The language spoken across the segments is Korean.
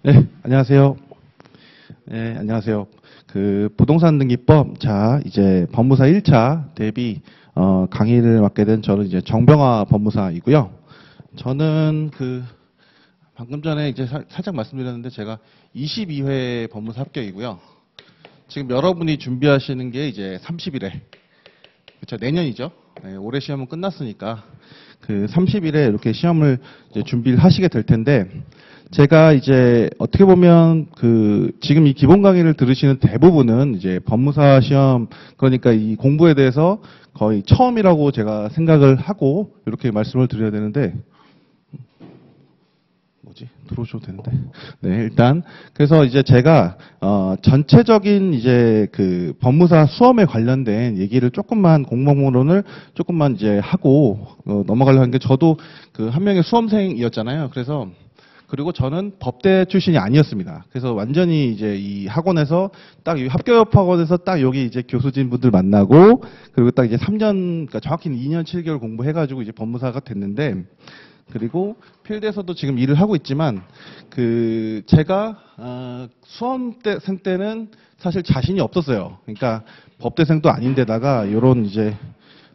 네, 안녕하세요. 네, 안녕하세요. 부동산 등기법, 자, 이제 법무사 1차 대비, 강의를 맡게 된 저는 이제 정병화 법무사이고요. 저는 방금 전에 이제 살짝 말씀드렸는데 제가 22회 법무사 합격이고요. 지금 여러분이 준비하시는 게 이제 30일에, 그쵸, 내년이죠. 네, 올해 시험은 끝났으니까 30일에 이렇게 시험을 이제 준비를 하시게 될 텐데, 제가 이제 어떻게 보면 지금 이 기본 강의를 들으시는 대부분은 이제 법무사 시험, 그러니까 이 공부에 대해서 거의 처음이라고 제가 생각을 하고 이렇게 말씀을 드려야 되는데, 들어오셔도 되는데. 네, 일단 그래서 이제 제가 전체적인 이제 법무사 수험에 관련된 얘기를 조금만, 공모론을 조금만 이제 하고 넘어가려고 하는 게, 저도 한 명의 수험생이었잖아요. 그리고 저는 법대 출신이 아니었습니다. 그래서 완전히 이제 이 학원에서 딱 이 합격협 학원에서 딱 여기 이제 교수진 분들 만나고, 그리고 딱 이제 3년, 그러니까 정확히 2년 7개월 공부해가지고 이제 법무사가 됐는데, 그리고 필드에서도 지금 일을 하고 있지만, 제가 수험생 때는 사실 자신이 없었어요. 그러니까 법대생도 아닌데다가 이런 이제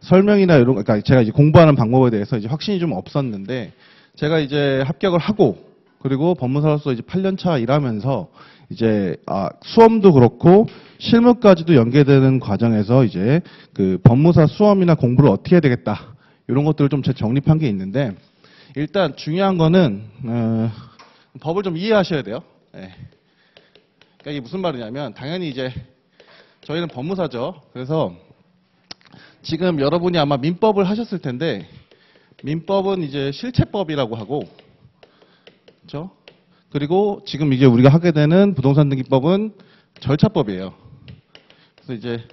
설명이나 이런, 그러니까 제가 이제 공부하는 방법에 대해서 이제 확신이 좀 없었는데, 제가 이제 합격을 하고, 그리고 법무사로서 이제 8년 차 일하면서 이제 수험도 그렇고 실무까지도 연계되는 과정에서 이제 법무사 수험이나 공부를 어떻게 해야 되겠다, 이런 것들을 좀 정립한 게 있는데, 일단 중요한 거는 법을 좀 이해하셔야 돼요. 네. 그러니까 이게 무슨 말이냐면, 당연히 이제 저희는 법무사죠. 그래서 지금 여러분이 아마 민법을 하셨을 텐데, 민법은 이제 실체법이라고 하고, 그렇죠? 그리고 지금 이제 우리가 하게 되는 부동산 등기법은 절차법이에요. 그래서 이제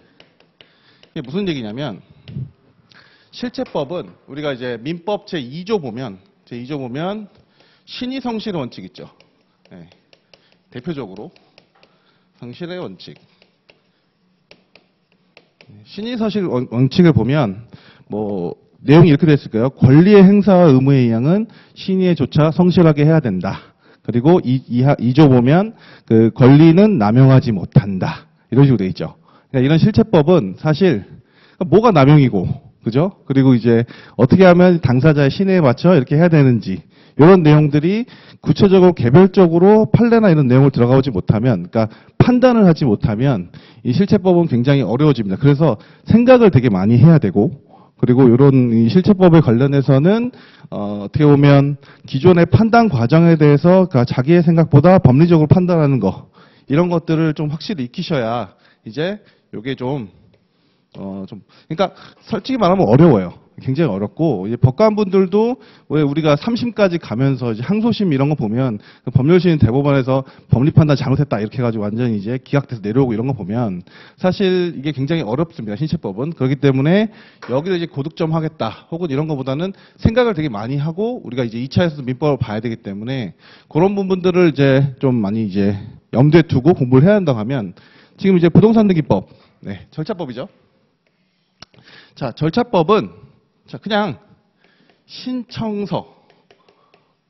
이게 무슨 얘기냐면, 실체법은 우리가 이제 민법 제2조 보면 신의 성실의 원칙 있죠. 네. 대표적으로 성실의 원칙. 신의 성실 원칙을 보면 내용이 이렇게 되어 있을 거예요. 권리의 행사와 의무에 의항은 신의조차 성실하게 해야 된다. 그리고 2조 보면 권리는 남용하지 못한다, 이런 식으로 되어 있죠. 그러니까 이런 실체법은 사실 뭐가 남용이고, 그죠? 그리고 이제 어떻게 하면 당사자의 신의에 맞춰 이렇게 해야 되는지, 이런 내용들이 구체적으로 개별적으로 판례나 이런 내용을 들어가지 못하면, 그러니까 판단을 하지 못하면 이 실체법은 굉장히 어려워집니다. 그래서 생각을 되게 많이 해야 되고, 그리고 이런 이 실체법에 관련해서는 어떻게 보면 기존의 판단 과정에 대해서 자기의 생각보다 법리적으로 판단하는 거, 이런 것들을 좀 확실히 익히셔야 이제 이게 그러니까 솔직히 말하면 어려워요. 굉장히 어렵고, 이제 법관분들도 왜 우리가 3심까지 가면서 이제 항소심 이런 거 보면 법률심 대법원에서 법리 판단 잘못했다 이렇게 해가지고 완전히 이제 기각돼서 내려오고 이런 거 보면 사실 이게 굉장히 어렵습니다. 실체법은. 그렇기 때문에 여기를 이제 고득점 하겠다 혹은 이런 거보다는 생각을 되게 많이 하고, 우리가 이제 2차에서도 민법을 봐야 되기 때문에 그런 부분들을 이제 좀 많이 이제 염두에 두고 공부를 해야 한다고 하면, 지금 이제 부동산 등기법, 네, 절차법이죠. 자, 절차법은 그냥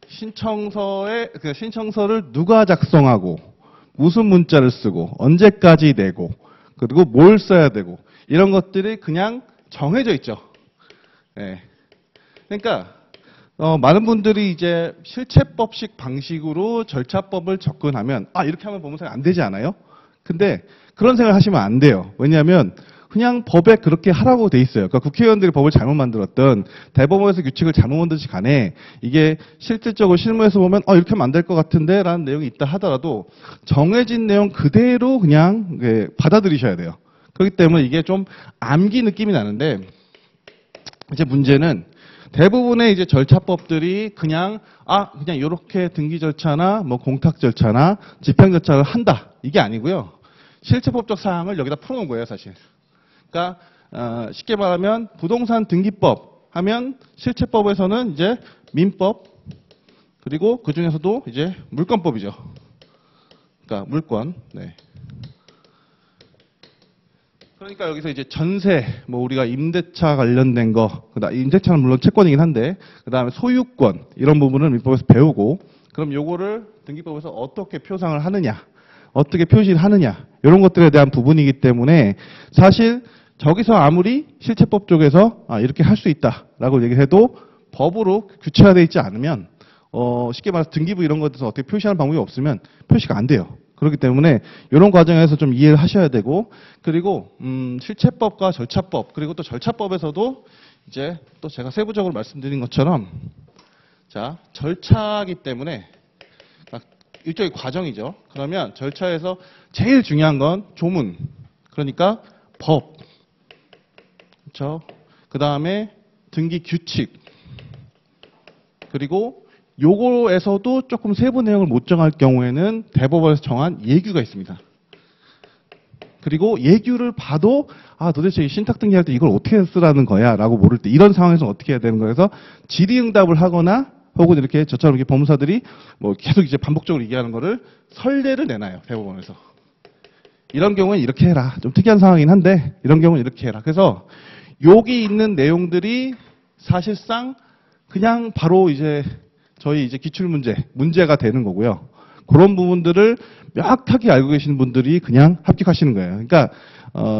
신청서를 누가 작성하고, 무슨 문자를 쓰고, 언제까지 내고, 그리고 뭘 써야 되고, 이런 것들이 그냥 정해져 있죠. 네. 그러니까 많은 분들이 이제 실체법식 방식으로 절차법을 접근하면, 이렇게 하면 법무사가 안 되지 않아요? 근데 그런 생각을 하시면 안 돼요. 왜냐하면 그냥 법에 그렇게 하라고 돼 있어요. 그러니까 국회의원들이 법을 잘못 만들었던, 대법원에서 규칙을 잘못 만든지 간에 이게 실질적으로 실무에서 보면 이렇게 하면 안 될 것 같은데 라는 내용이 있다 하더라도 정해진 내용 그대로 그냥 받아들이셔야 돼요. 그렇기 때문에 이게 좀 암기 느낌이 나는데, 이제 문제는 대부분의 이제 절차법들이 그냥 이렇게 등기 절차나 공탁 절차나 집행 절차를 한다, 이게 아니고요. 실체법적 사항을 여기다 풀어놓은 거예요, 사실. 그러니까 쉽게 말하면 부동산 등기법 하면 실체법에서는 이제 민법, 그리고 그 중에서도 이제 물권법이죠. 그러니까 물권. 네. 그러니까 여기서 이제 전세, 우리가 임대차 관련된 거, 임대차는 물론 채권이긴 한데, 그 다음에 소유권, 이런 부분을 민법에서 배우고, 그럼 요거를 등기법에서 어떻게 표상을 하느냐, 어떻게 표시를 하느냐, 이런 것들에 대한 부분이기 때문에 사실 저기서 아무리 실체법 쪽에서 이렇게 할 수 있다라고 얘기해도 법으로 규체화되어 있지 않으면 쉽게 말해서 등기부 이런 것에서 어떻게 표시하는 방법이 없으면 표시가 안 돼요. 그렇기 때문에 이런 과정에서 좀 이해를 하셔야 되고, 그리고 실체법과 절차법, 그리고 또 절차법에서도 이제 또 제가 세부적으로 말씀드린 것처럼 자, 절차이기 때문에 일종의 과정이죠. 그러면 절차에서 제일 중요한 건 조문, 그러니까 법, 그렇죠? 그 다음에 등기 규칙, 그리고 요거에서도 조금 세부 내용을 못 정할 경우에는 대법원에서 정한 예규가 있습니다. 그리고 예규를 봐도 도대체 신탁 등기할 때 이걸 어떻게 쓰라는 거야 라고 모를 때 이런 상황에서 어떻게 해야 되는 거여서 질의응답을 하거나 혹은 이렇게 저처럼 이렇게 법무사들이 뭐 계속 이제 반복적으로 얘기하는 거를 선례를 내놔요, 대법원에서. 이런 경우는 이렇게 해라. 좀 특이한 상황이긴 한데 이런 경우는 이렇게 해라. 그래서 여기 있는 내용들이 사실상 그냥 바로 이제 저희 이제 문제가 되는 거고요. 그런 부분들을 명확하게 알고 계시는 분들이 그냥 합격하시는 거예요. 그러니까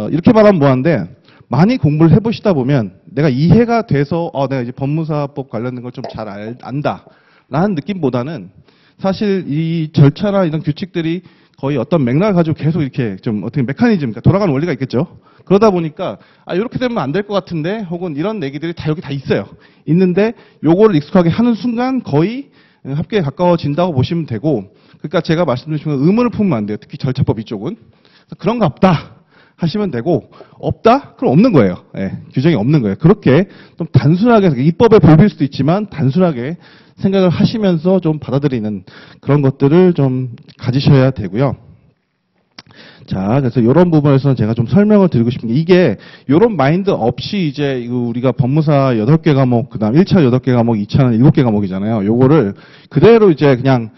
이렇게 말하면 뭐한데, 많이 공부를 해보시다 보면 내가 이해가 돼서 내가 이제 법무사법 관련된 걸 좀 잘 안다라는 느낌보다는 사실 이 절차나 이런 규칙들이 거의 어떤 맥락을 가지고 계속 이렇게 좀 어떻게 메커니즘, 그러니까 돌아가는 원리가 있겠죠. 그러다 보니까 이렇게 되면 안 될 것 같은데, 혹은 이런 얘기들이 다 여기 다 있어요. 있는데 요거를 익숙하게 하는 순간 거의 합격에 가까워진다고 보시면 되고, 그러니까 제가 말씀드린 순간 의문을 품으면 안 돼요. 특히 절차법 이쪽은. 그런가 없다 하시면 되고, 없다? 그럼 없는 거예요. 규정이 없는 거예요. 그렇게 좀 단순하게, 입법에 불릴 수도 있지만 단순하게 생각을 하시면서 좀 받아들이는 그런 것들을 좀 가지셔야 되고요. 자, 그래서 이런 부분에서는 제가 좀 설명을 드리고 싶은 게, 이게 이런 마인드 없이 이제 우리가 법무사 8개 과목, 그 다음 1차 8개 과목, 2차는 7개 과목이잖아요. 요거를 그대로 이제 그냥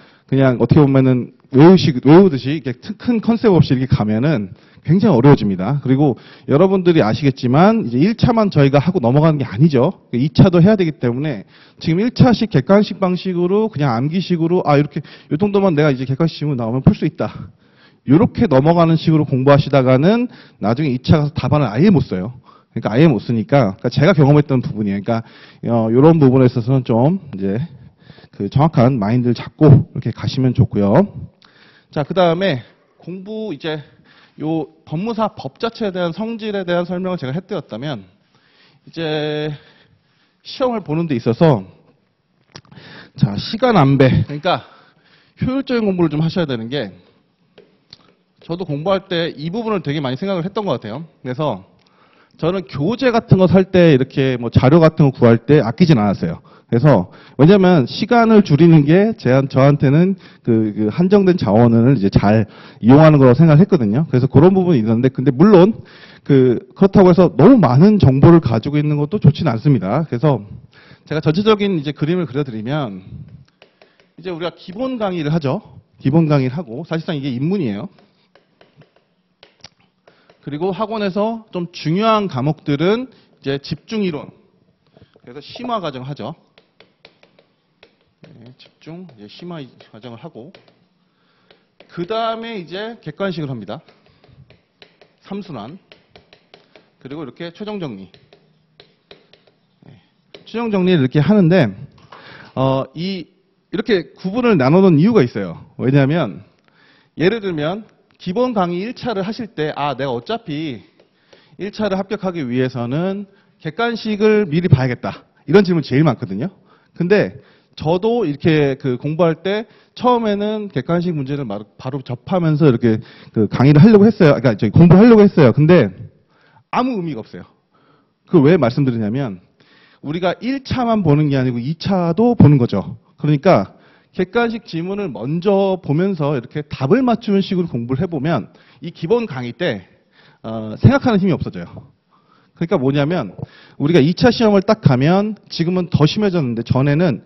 어떻게 보면은 외우듯이 이렇게 큰 컨셉 없이 이렇게 가면은 굉장히 어려워집니다. 그리고 여러분들이 아시겠지만 이제 1차만 저희가 하고 넘어가는 게 아니죠. 2차도 해야 되기 때문에 지금 1차식 객관식 방식으로 그냥 암기식으로 이렇게 요 정도만 내가 이제 객관식 질문 나오면 풀 수 있다. 이렇게 넘어가는 식으로 공부하시다가는 나중에 2차 가서 답안을 아예 못 써요. 그러니까 아예 못 쓰니까 제가 경험했던 부분이에요. 그러니까 이런 부분에 있어서는 좀 이제 그 정확한 마인드를 잡고 이렇게 가시면 좋고요. 자, 그 다음에 공부 이제 요 법무사 법 자체에 대한 성질에 대한 설명을 제가 해드렸다면, 이제 시험을 보는 데 있어서 자, 시간 안배, 그러니까 효율적인 공부를 좀 하셔야 되는 게, 저도 공부할 때 이 부분을 되게 많이 생각을 했던 것 같아요. 그래서 저는 교재 같은 거 살 때 이렇게 뭐 자료 같은 거 구할 때 아끼진 않았어요. 그래서 왜냐면 시간을 줄이는 게 저한테는 그 한정된 자원을 이제 잘 이용하는 거라고 생각했거든요. 그래서 그런 부분이 있었는데, 근데 물론 그렇다고 해서 너무 많은 정보를 가지고 있는 것도 좋지는 않습니다. 그래서 제가 전체적인 이제 그림을 그려드리면, 이제 우리가 기본 강의를 하죠. 기본 강의를 하고, 사실상 이게 입문이에요. 그리고 학원에서 좀 중요한 과목들은 이제 집중이론, 그래서 심화 과정 하죠. 집중, 이제 심화 과정을 하고, 그 다음에 이제 객관식을 합니다. 3순환. 그리고 이렇게 최종 정리. 최종 정리를 이렇게 하는데, 이렇게 구분을 나눠놓은 이유가 있어요. 왜냐하면, 예를 들면, 기본 강의 1차를 하실 때, 내가 어차피 1차를 합격하기 위해서는 객관식을 미리 봐야겠다. 이런 질문 제일 많거든요. 근데 저도 이렇게 공부할 때 처음에는 객관식 문제를 바로 접하면서 이렇게 강의를 하려고 했어요. 그러니까 공부를 하려고 했어요. 근데 아무 의미가 없어요. 그걸 왜 말씀드리냐면, 우리가 1차만 보는 게 아니고 2차도 보는 거죠. 그러니까 객관식 지문을 먼저 보면서 이렇게 답을 맞추는 식으로 공부를 해보면 이 기본 강의 때 생각하는 힘이 없어져요. 그러니까 뭐냐면, 우리가 2차 시험을 딱 가면, 지금은 더 심해졌는데 전에는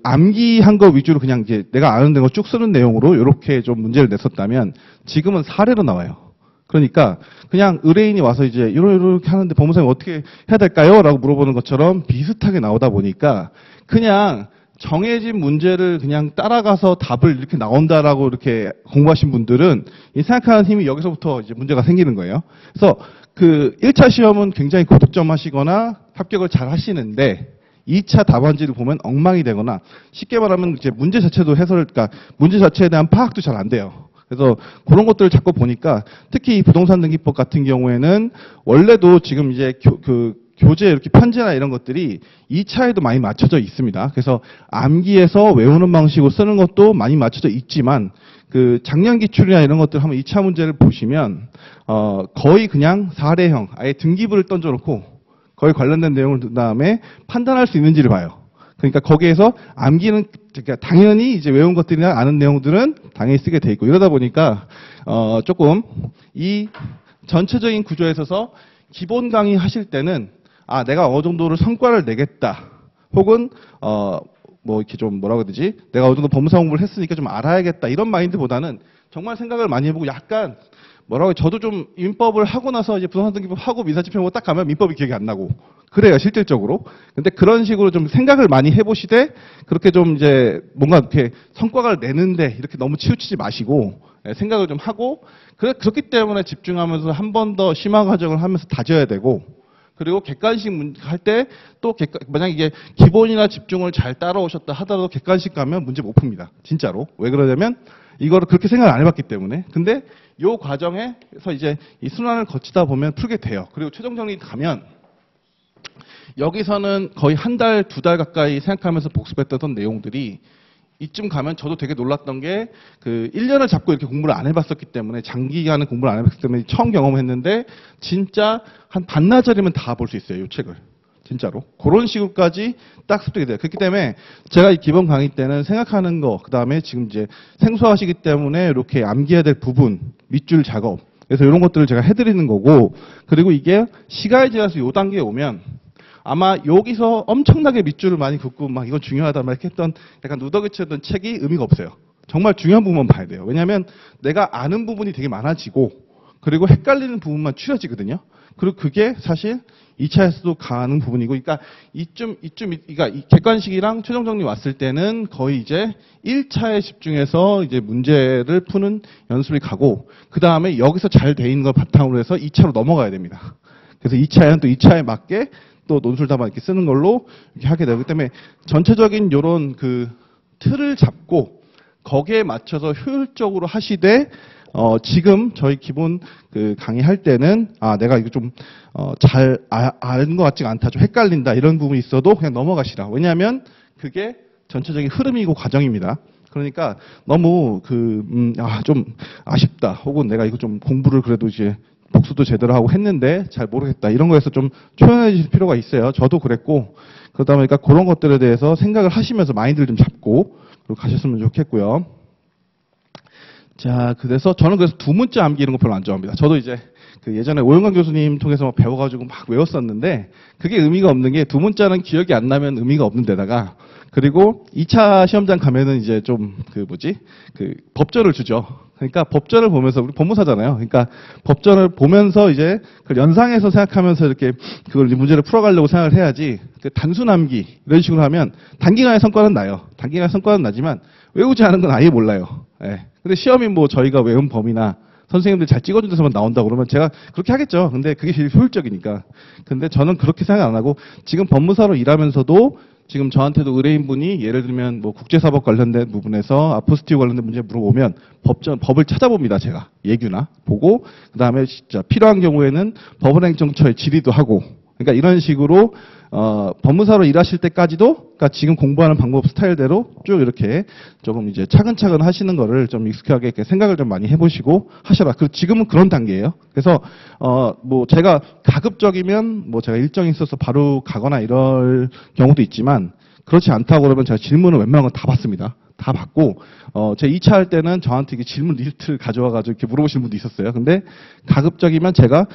암기한 거 위주로 그냥 이제 내가 아는 거 쭉 쓰는 내용으로 이렇게 좀 문제를 냈었다면, 지금은 사례로 나와요. 그러니까 그냥 의뢰인이 와서 이제 이렇게 하는데 법무사님 어떻게 해야 될까요? 라고 물어보는 것처럼 비슷하게 나오다 보니까 그냥 정해진 문제를 그냥 따라가서 답을 이렇게 나온다라고 이렇게 공부하신 분들은 이 생각하는 힘이 여기서부터 이제 문제가 생기는 거예요. 그래서 그 1차 시험은 굉장히 고득점 하시거나 합격을 잘 하시는데 2차 답안지를 보면 엉망이 되거나 쉽게 말하면 이제 문제 자체도 그러니까 문제 자체에 대한 파악도 잘 안 돼요. 그래서 그런 것들을 자꾸 보니까 특히 이 부동산 등기법 같은 경우에는 원래도 지금 이제 교재 이렇게 편제나 이런 것들이 2차에도 많이 맞춰져 있습니다. 그래서 암기해서 외우는 방식으로 쓰는 것도 많이 맞춰져 있지만 그 작년 기출이나 이런 것들 한번 2차 문제를 보시면 거의 그냥 사례형 아예 등기부를 던져놓고 거의 관련된 내용을 든 다음에 판단할 수 있는지를 봐요. 그러니까 거기에서 암기는 그러니까 당연히 이제 외운 것들이나 아는 내용들은 당연히 쓰게 돼 있고 이러다 보니까 조금 이 전체적인 구조에 있어서 기본 강의 하실 때는 내가 어느 정도를 성과를 내겠다. 혹은 뭐 이렇게 좀 뭐라고 해야 되지? 내가 어느 정도 법무사 공부를 했으니까 좀 알아야겠다. 이런 마인드보다는 정말 생각을 많이 해보고 약간 뭐라고 해요? 저도 좀 민법을 하고 나서 이제 부동산 등기법 하고 민사집행하고 딱 가면 민법이 기억이 안 나고 그래요 실질적으로. 근데 그런 식으로 좀 생각을 많이 해보시되 그렇게 좀 이제 뭔가 이렇게 성과를 내는데 이렇게 너무 치우치지 마시고 생각을 좀 하고 그렇기 때문에 집중하면서 한 번 더 심화 과정을 하면서 다져야 되고 그리고 객관식 할 때 또 만약 이게 기본이나 집중을 잘 따라오셨다 하더라도 객관식 가면 문제 못 풉니다. 진짜로. 왜 그러냐면 이거를 그렇게 생각을 안 해봤기 때문에. 근데 요 과정에서 이제 이 순환을 거치다 보면 풀게 돼요. 그리고 최종 정리 가면 여기서는 거의 한 달, 2달 가까이 생각하면서 복습했던 내용들이 이쯤 가면 저도 되게 놀랐던 게 그 1년을 잡고 이렇게 공부를 안 해봤었기 때문에 장기간은 공부를 안 해봤기 때문에 처음 경험했는데 진짜 한 반나절이면 다 볼 수 있어요. 이 책을. 진짜로. 그런 식으로까지 딱 습득이 돼요. 그렇기 때문에 제가 이 기본 강의 때는 생각하는 거, 그 다음에 지금 이제 생소하시기 때문에 이렇게 암기해야 될 부분, 밑줄 작업. 그래서 이런 것들을 제가 해드리는 거고, 그리고 이게 시간이 지나서 요 단계에 오면 아마 여기서 엄청나게 밑줄을 많이 긋고 막 이건 중요하다 막 이렇게 했던 약간 누더기쳤던 책이 의미가 없어요. 정말 중요한 부분만 봐야 돼요. 왜냐하면 내가 아는 부분이 되게 많아지고 그리고 헷갈리는 부분만 추려지거든요. 그리고 그게 사실 2차에서도 가는 부분이고, 그러니까 그러니까 이 객관식이랑 최종 정리 왔을 때는 거의 이제 1차에 집중해서 이제 문제를 푸는 연습이 가고, 그 다음에 여기서 잘 돼 있는 걸 바탕으로 해서 2차로 넘어가야 됩니다. 그래서 2차에는 또 2차에 맞게 또 논술 답안 이렇게 쓰는 걸로 이렇게 하게 되기 때문에 전체적인 요런 그 틀을 잡고 거기에 맞춰서 효율적으로 하시되 지금 저희 기본 그 강의할 때는 내가 이거 좀 잘 아는 것 같지가 않다, 좀 헷갈린다 이런 부분이 있어도 그냥 넘어가시라. 왜냐하면 그게 전체적인 흐름이고 과정입니다. 그러니까 너무 좀 아쉽다, 혹은 내가 이거 좀 공부를 그래도 이제 복수도 제대로 하고 했는데 잘 모르겠다 이런 거에서 좀 초연해질 필요가 있어요. 저도 그랬고 그러다 보니까 그런 것들에 대해서 생각을 하시면서 마인드를 좀 잡고 가셨으면 좋겠고요. 자, 그래서 저는 두 문자 암기 이런 거 별로 안 좋아합니다. 저도 이제 그 예전에 오영관 교수님 통해서 막 배워가지고 막 외웠었는데 그게 의미가 없는 게 두 문자는 기억이 안 나면 의미가 없는 데다가, 그리고 2차 시험장 가면은 이제 좀 법전을 주죠. 그러니까 법전을 보면서, 우리 법무사잖아요. 그러니까 법전을 보면서 이제 그 연상해서 생각하면서 이렇게 그걸 문제를 풀어가려고 생각을 해야지, 단순 암기 이런 식으로 하면 단기간의 성과는 나요. 단기간의 성과는 나지만 외우지 않은 건 아예 몰라요. 예. 근데 시험이 뭐 저희가 외운 범위나 선생님들 잘 찍어준 데서만 나온다고 그러면 제가 그렇게 하겠죠. 근데 그게 제일 효율적이니까. 근데 저는 그렇게 생각 안 하고 지금 법무사로 일하면서도 지금 저한테도 의뢰인분이 예를 들면 뭐 국제사법 관련된 부분에서 아포스티오 관련된 문제 물어보면 법을 찾아봅니다. 제가 예규나 보고, 그 다음에 진짜 필요한 경우에는 법원행정처에 질의도 하고, 그러니까 이런 식으로 법무사로 일하실 때까지도, 그러니까 지금 공부하는 방법 스타일대로 쭉 이렇게 조금 이제 차근차근 하시는 거를 좀 익숙하게 이렇게 생각을 좀 많이 해보시고 하셔라. 그리고 지금은 그런 단계예요. 그래서 뭐 제가 가급적이면 뭐 제가 일정이 있어서 바로 가거나 이럴 경우도 있지만, 그렇지 않다고 그러면 제가 질문을 웬만한 건 다 받습니다. 다 받고, 제 2차 할 때는 저한테 이게 질문 리스트를 가져와가지고 이렇게 물어보시는 분도 있었어요. 근데 가급적이면 제가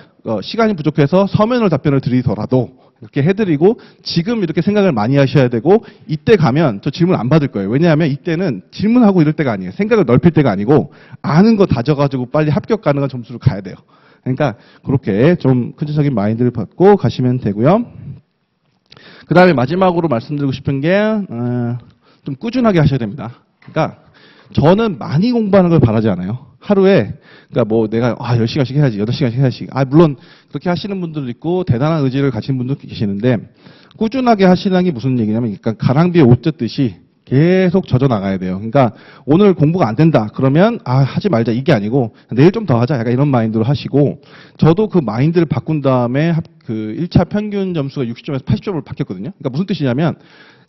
시간이 부족해서 서면으로 답변을 드리더라도 이렇게 해드리고, 지금 이렇게 생각을 많이 하셔야 되고, 이때 가면 저 질문 안 받을 거예요. 왜냐하면 이때는 질문하고 이럴 때가 아니에요. 생각을 넓힐 때가 아니고, 아는 거 다져가지고 빨리 합격 가능한 점수를 가야 돼요. 그러니까 그렇게 좀 큰체적인 마인드를 갖고 가시면 되고요. 그 다음에 마지막으로 말씀드리고 싶은 게, 좀 꾸준하게 하셔야 됩니다. 그러니까 저는 많이 공부하는 걸 바라지 않아요. 하루에 그러니까 뭐 내가 10시간씩 해야지, 8시간씩 해야지. 물론 그렇게 하시는 분들도 있고 대단한 의지를 가진 분도 계시는데 꾸준하게 하시는 게 무슨 얘기냐면 그러니까 가랑비에 옷 젖듯이 계속 젖어 나가야 돼요. 그러니까 오늘 공부가 안 된다. 그러면 하지 말자 이게 아니고 내일 좀 더 하자. 약간 이런 마인드로 하시고 저도 그 마인드를 바꾼 다음에 그 1차 평균 점수가 60점에서 80점으로 바뀌었거든요. 그러니까 무슨 뜻이냐면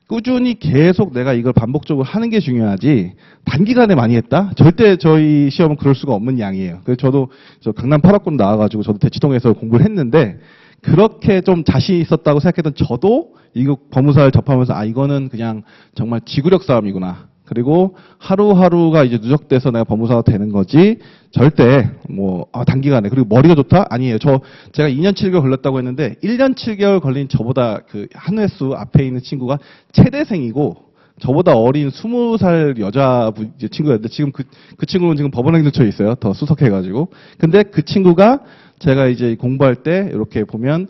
꾸준히 계속 내가 이걸 반복적으로 하는 게 중요하지 단기간에 많이 했다? 절대 저희 시험은 그럴 수가 없는 양이에요. 그래서 저도 강남 8학군 나와가지고 저도 대치동에서 공부를 했는데 그렇게 좀 자신 있었다고 생각했던 저도 이거 법무사를 접하면서 이거는 그냥 정말 지구력 싸움이구나. 그리고 하루하루가 이제 누적돼서 내가 법무사가 되는 거지 절대 단기간에 그리고 머리가 좋다? 아니에요. 제가 2년 7개월 걸렸다고 했는데 1년 7개월 걸린 저보다 그 한 횟수 앞에 있는 친구가 최대생이고 저보다 어린 20살 여자 친구였는데 지금 그 친구는 지금 법원행 근처에 있어요. 더 수석해가지고. 근데 그 친구가 제가 이제 공부할 때 이렇게 보면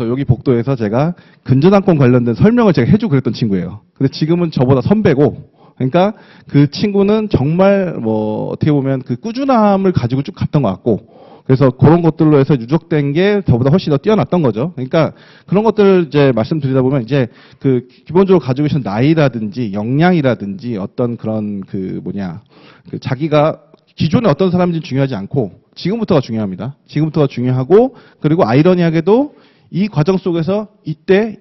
여기 복도에서 제가 근저당권 관련된 설명을 제가 해주고 그랬던 친구예요. 근데 지금은 저보다 선배고 그러니까 그 친구는 정말 어떻게 보면 그 꾸준함을 가지고 쭉 갔던 것 같고 그래서 그런 것들로 해서 누적된 게 저보다 훨씬 더 뛰어났던 거죠. 그러니까 그런 것들을 이제 말씀드리다 보면 이제 그 기본적으로 가지고 계신 나이라든지 역량이라든지 어떤 그런 자기가 기존에 어떤 사람인지 중요하지 않고 지금부터가 중요합니다. 지금부터가 중요하고 그리고 아이러니하게도 이 과정 속에서 이때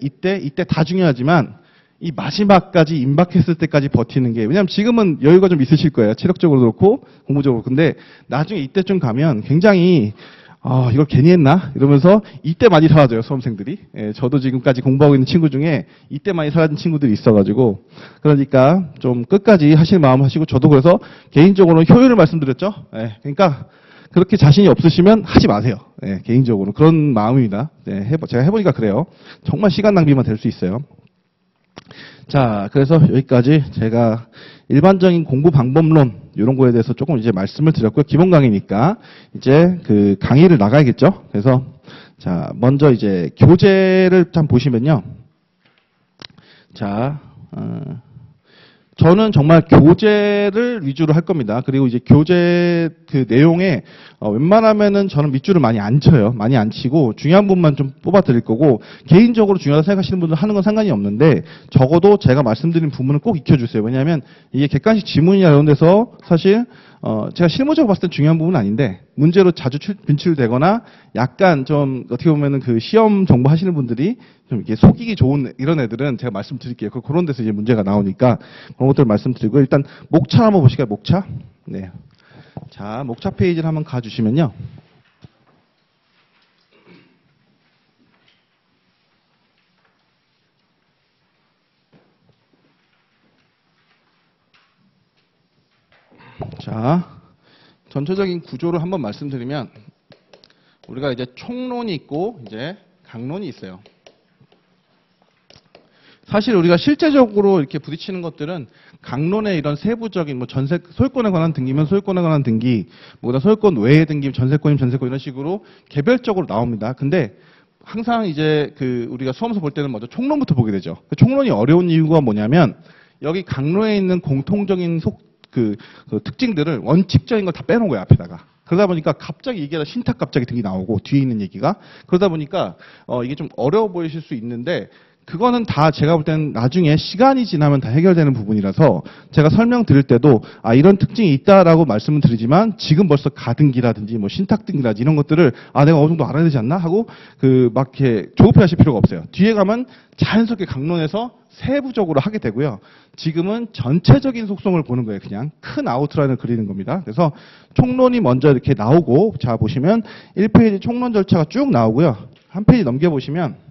다 중요하지만 이 마지막까지 임박했을 때까지 버티는 게 왜냐하면 지금은 여유가 좀 있으실 거예요. 체력적으로도 그렇고 공부적으로. 근데 나중에 이때쯤 가면 굉장히 이걸 괜히 했나? 이러면서 이때 많이 사라져요. 수험생들이. 저도 지금까지 공부하고 있는 친구 중에 이때 많이 사라진 친구들이 있어가지고 그러니까 좀 끝까지 하실 마음 하시고 저도 그래서 개인적으로는 효율을 말씀드렸죠. 그러니까 그렇게 자신이 없으시면 하지 마세요. 개인적으로 그런 마음입니다. 제가 해보니까 그래요. 정말 시간 낭비만 될 수 있어요. 자, 그래서 여기까지 제가 일반적인 공부 방법론 이런 거에 대해서 조금 이제 말씀을 드렸고요. 기본 강의니까 이제 그 강의를 나가야겠죠. 그래서 자, 먼저 이제 교재를 참 보시면요. 자, 저는 정말 교재를 위주로 할 겁니다. 그리고 이제 교재 그 내용에 웬만하면은 저는 밑줄을 많이 안 쳐요. 많이 안 치고 중요한 부분만 좀 뽑아 드릴 거고 개인적으로 중요하다 생각하시는 분들 하는 건 상관이 없는데 적어도 제가 말씀드린 부분은 꼭 익혀주세요. 왜냐하면 이게 객관식 지문이나 이런 데서 사실 제가 실무적으로 봤을 때 중요한 부분은 아닌데 문제로 자주 빈출되거나 약간 좀 어떻게 보면은 그 시험 정보 하시는 분들이 좀 이렇게 속이기 좋은 이런 애들은 제가 말씀드릴게요. 그런 데서 이제 문제가 나오니까 그런 것들 말씀드리고 일단 목차 한번 보실까요? 목차. 네. 자, 목차 페이지를 한번 가주시면요. 자, 전체적인 구조를 한번 말씀드리면 우리가 이제 총론이 있고 이제 강론이 있어요. 사실 우리가 실제적으로 이렇게 부딪히는 것들은 강론의 이런 세부적인 소유권에 관한 등기면 소유권에 관한 등기, 소유권 외의 등기, 전세권이면 전세권 이런 식으로 개별적으로 나옵니다. 근데 항상 이제 우리가 수험서 볼 때는 먼저 총론부터 보게 되죠. 총론이 어려운 이유가 뭐냐면 여기 강론에 있는 공통적인 특징들을 원칙적인 걸 다 빼놓은 거예요, 앞에다가. 그러다 보니까 갑자기 얘기하다 신탁 갑자기 등기 나오고 뒤에 있는 얘기가 그러다 보니까 이게 좀 어려워 보이실 수 있는데 그거는 다 제가 볼 때는 나중에 시간이 지나면 다 해결되는 부분이라서 제가 설명드릴 때도 이런 특징이 있다라고 말씀을 드리지만 지금 벌써 가등기라든지 신탁등기라든지 이런 것들을 내가 어느 정도 알아야 되지 않나 하고 막 이렇게 조급해 하실 필요가 없어요. 뒤에 가면 자연스럽게 강론에서 세부적으로 하게 되고요. 지금은 전체적인 속성을 보는 거예요. 그냥 큰 아웃라인을 그리는 겁니다. 그래서 총론이 먼저 이렇게 나오고 자 보시면 1페이지 총론 절차가 쭉 나오고요. 한 페이지 넘겨보시면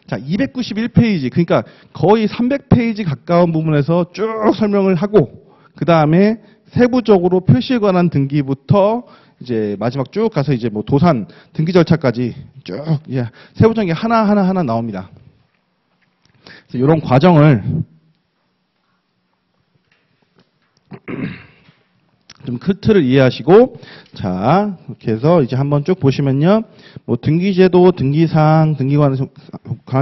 자 291페이지 그러니까 거의 300페이지 가까운 부분에서 쭉 설명을 하고 그 다음에 세부적으로 표시에 관한 등기부터 이제 마지막 쭉 가서 이제 도산 등기 절차까지 쭉 세부적인 게 하나 나옵니다. 이런 과정을 좀 큰 틀을 이해하시고, 자, 이렇게 해서 이제 한번 쭉 보시면요. 뭐 등기제도, 등기사항, 등기관한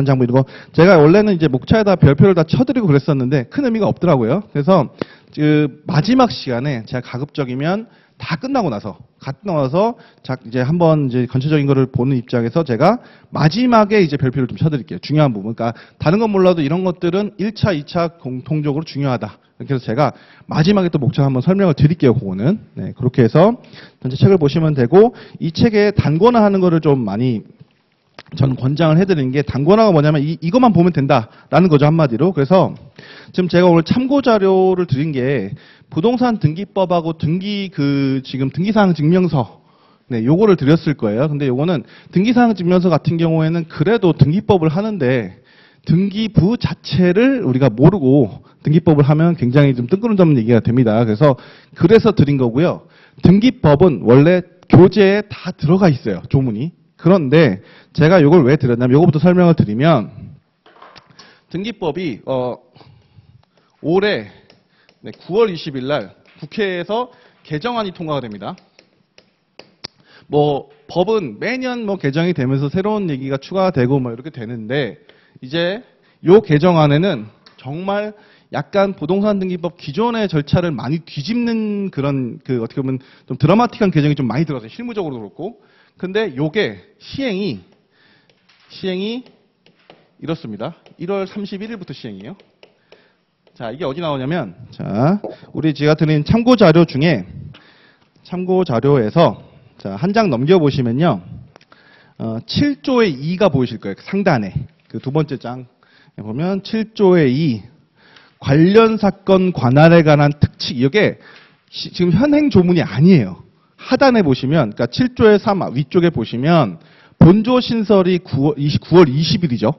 장부 이런 거, 제가 원래는 이제 목차에다 별표를 다 쳐드리고 그랬었는데 큰 의미가 없더라고요. 그래서 그 마지막 시간에 제가 가급적이면 다 끝나고 나서 이제 한번 이제 전체적인 거를 보는 입장에서 제가 마지막에 이제 별표를 좀 쳐드릴게요. 중요한 부분. 그러니까 다른 건 몰라도 이런 것들은 1차, 2차 공통적으로 중요하다. 그래서 제가 마지막에 또 목차 한번 설명을 드릴게요. 그거는. 네, 그렇게 해서 전체 책을 보시면 되고, 이 책에 단권화하는 거를 좀 많이 저는 권장을 해드리는 게, 단권화가 뭐냐면 이것만 보면 된다라는 거죠, 한마디로. 그래서 지금 제가 오늘 참고 자료를 드린 게 부동산 등기법하고 지금 등기사항 증명서, 네, 요거를 드렸을 거예요. 근데 요거는 등기사항 증명서 같은 경우에는 그래도 등기법을 하는데 등기부 자체를 우리가 모르고 등기법을 하면 굉장히 좀 뜬구름 얘기가 됩니다. 그래서 드린 거고요. 등기법은 원래 교재에 다 들어가 있어요, 조문이. 그런데 제가 이걸 왜 드렸냐면, 요거부터 설명을 드리면, 등기법이 올해 9월 20일 날 국회에서 개정안이 통과가 됩니다. 뭐 법은 매년 뭐 개정이 되면서 새로운 얘기가 추가되고 뭐 이렇게 되는데, 이제 요 개정안에는 정말 약간 부동산 등기법 기존의 절차를 많이 뒤집는 그런 어떻게 보면 좀 드라마틱한 개정이 좀 많이 들어서요. 실무적으로도 그렇고. 근데 요게 시행이 이렇습니다. 1월 31일부터 시행이에요. 자, 이게 어디 나오냐면, 자, 우리 제가 드린 참고 자료 중에, 참고 자료에서, 자, 한 장 넘겨보시면요. 7조의 2가 보이실 거예요. 상단에. 그 두 번째 장 보면 7조의 2. 관련 사건 관할에 관한 특칙. 이게 지금 현행 조문이 아니에요. 하단에 보시면, 그러니까 7조의 3 위쪽에 보시면, 본조 신설이 9월 20일이죠.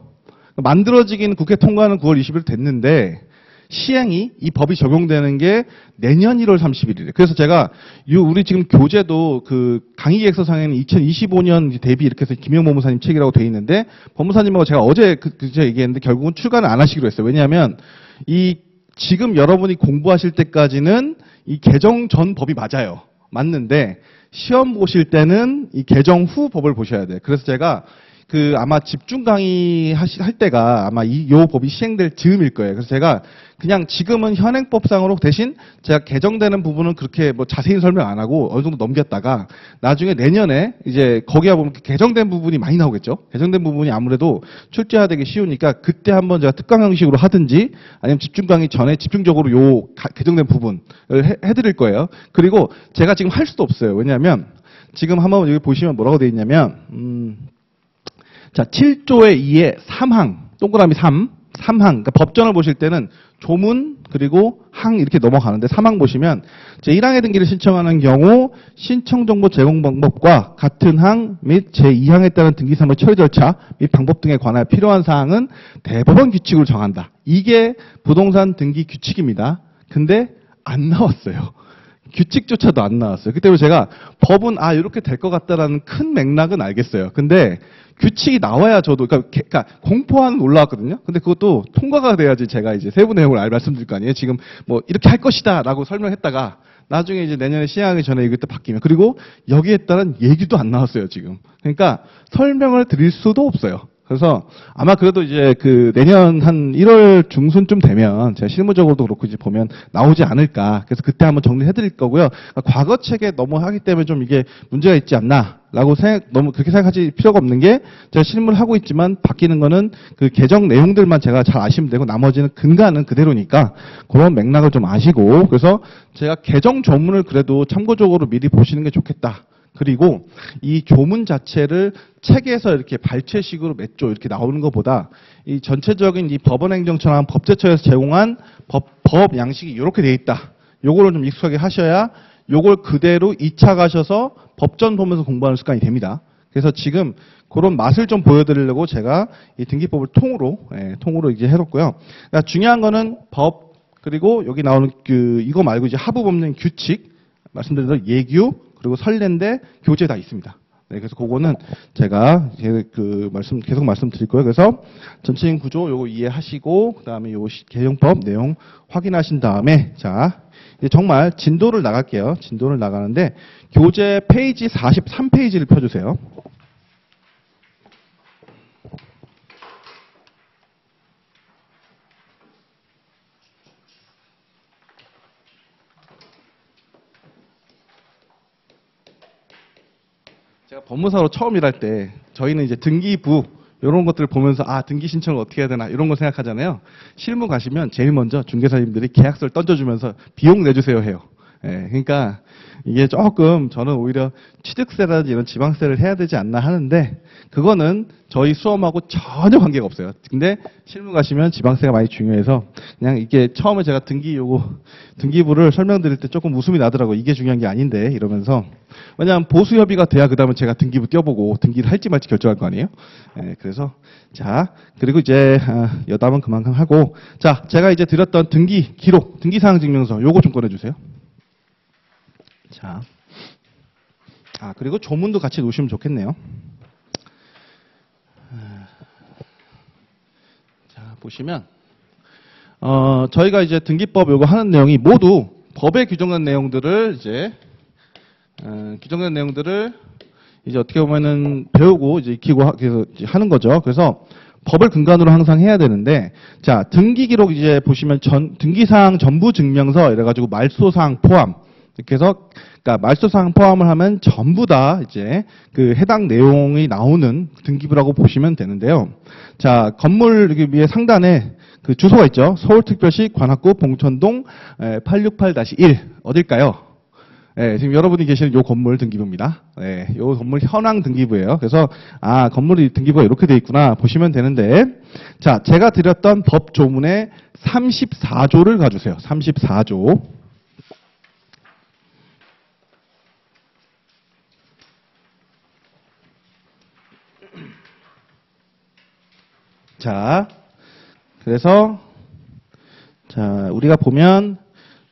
만들어지긴 국회 통과는 9월 20일 됐는데, 시행이, 이 법이 적용되는 게 내년 1월 31일이에요. 그래서 제가 우리 지금 교재도 그 강의계획서상에는 2025년 대비 이렇게 해서 김영 법무사님 책이라고 돼 있는데, 법무사님하고 제가 어제 제가 얘기했는데 결국은 출간을 안 하시기로 했어요. 왜냐하면 지금 여러분이 공부하실 때까지는 이 개정 전 법이 맞아요. 맞는데 시험 보실 때는 이 개정 후 법을 보셔야 돼요. 그래서 제가 아마 집중 강의 할 때가 아마 요 법이 시행될 즈음일 거예요. 그래서 제가 그냥 지금은 현행법상으로 대신 제가 개정되는 부분은 그렇게 뭐 자세히 설명 안 하고 어느 정도 넘겼다가 나중에 내년에 이제 거기에 보면 개정된 부분이 많이 나오겠죠. 개정된 부분이 아무래도 출제하기 쉬우니까 그때 한번 제가 특강 형식으로 하든지 아니면 집중 강의 전에 집중적으로 요 개정된 부분을 해드릴 거예요. 그리고 제가 지금 할 수도 없어요. 왜냐하면 지금 한번 여기 보시면 뭐라고 되어 있냐면 자, 7조의 2의 3항, 동그라미 3항, 그러니까 법전을 보실 때는 조문, 그리고 항 이렇게 넘어가는데 3항 보시면 제1항의 등기를 신청하는 경우 신청정보 제공 방법과 같은 항 및 제2항에 따른 등기사무 처리 절차 및 방법 등에 관하여 필요한 사항은 대법원 규칙으로 정한다. 이게 부동산 등기 규칙입니다. 근데 안 나왔어요. 규칙조차도 안 나왔어요. 그렇기 때문에 제가 법은 이렇게 될 것 같다라는 큰 맥락은 알겠어요. 근데 규칙이 나와야 저도 그러니까 공포안은 올라왔거든요. 근데 그것도 통과가 돼야지 제가 이제 세부 내용을 말씀드릴 거 아니에요. 지금 뭐 이렇게 할 것이다라고 설명했다가 나중에 이제 내년에 시행하기 전에 이것도 바뀌면, 그리고 여기에 따른 얘기도 안 나왔어요 지금. 그러니까 설명을 드릴 수도 없어요. 그래서 아마 그래도 이제 내년 한 1월 중순쯤 되면 제가 실무적으로도 그렇고 이제 보면 나오지 않을까. 그래서 그때 한번 정리해 드릴 거고요. 그러니까 과거 책에 너무 하기 때문에 좀 이게 문제가 있지 않나라고 너무 그렇게 생각하실 필요가 없는 게, 제가 실무를 하고 있지만 바뀌는 거는 그 개정 내용들만 제가 잘 아시면 되고 나머지는 근간은 그대로니까 그런 맥락을 좀 아시고, 그래서 제가 개정 조문을 그래도 참고적으로 미리 보시는 게 좋겠다. 그리고 이 조문 자체를 책에서 이렇게 발췌식으로 몇 조 이렇게 나오는 것보다 이 전체적인 이 법원행정처나 법제처에서 제공한 법 양식이 이렇게 돼 있다. 요거를 좀 익숙하게 하셔야 요걸 그대로 2차 가셔서 법전 보면서 공부하는 습관이 됩니다. 그래서 지금 그런 맛을 좀 보여드리려고 제가 이 등기법을 통으로 이제 해놓고요. 그러니까 중요한 거는 법, 그리고 여기 나오는 이거 말고 이제 하부법령 규칙, 말씀드린 대로 예규, 그리고 선례인데 교재 다 있습니다. 네, 그래서 그거는 제가 계속 말씀드릴 거예요. 그래서 전체적인 구조 요거 이해하시고 그다음에 요 개정법 내용 확인하신 다음에, 자, 이제 정말 진도를 나갈게요. 진도를 나가는데 교재 페이지 43페이지를 펴주세요. 제가 법무사로 처음 일할 때 저희는 이제 등기부 이런 것들을 보면서 등기 신청을 어떻게 해야 되나 이런 거 생각하잖아요. 실무 가시면 제일 먼저 중개사님들이 계약서를 던져주면서 비용 내주세요 해요. 예, 그러니까 이게 조금 저는 오히려 취득세라든지 이런 지방세를 해야 되지 않나 하는데 그거는 저희 수험하고 전혀 관계가 없어요. 근데 실무 가시면 지방세가 많이 중요해서 그냥 이게 처음에 제가 등기부를 설명드릴 때 조금 웃음이 나더라고요. 이게 중요한 게 아닌데 이러면서 왜냐하면 보수협의가 돼야 그 다음에 제가 등기부 떼어보고 등기를 할지 말지 결정할 거 아니에요. 예, 그래서 자 그리고 이제 여담은 그만큼 하고 자 제가 이제 드렸던 등기 기록 등기사항증명서 요거 좀 꺼내주세요. 자, 그리고 조문도 같이 놓으시면 좋겠네요. 자, 보시면, 저희가 이제 등기법 요거 하는 내용이 모두 법에 규정된 내용들을 이제, 이제 어떻게 보면은 배우고 이제 익히고 그래서 하는 거죠. 그래서 법을 근간으로 항상 해야 되는데, 자, 등기 기록 이제 보시면 등기사항 전부 증명서 이래가지고 말소사항 포함, 이렇게 해서 그러니까 말소사항 포함을 하면 전부 다 이제 그 해당 내용이 나오는 등기부라고 보시면 되는데요. 자, 건물 위에 상단에 그 주소가 있죠. 서울특별시 관악구 봉천동 868-1 어딜까요? 네, 지금 여러분이 계시는 요 건물 등기부입니다. 네, 요 건물 현황 등기부예요. 그래서 건물이 등기부가 이렇게 돼 있구나 보시면 되는데 자, 제가 드렸던 법 조문의 34조를 가주세요. 34조. 자, 그래서 자, 우리가 보면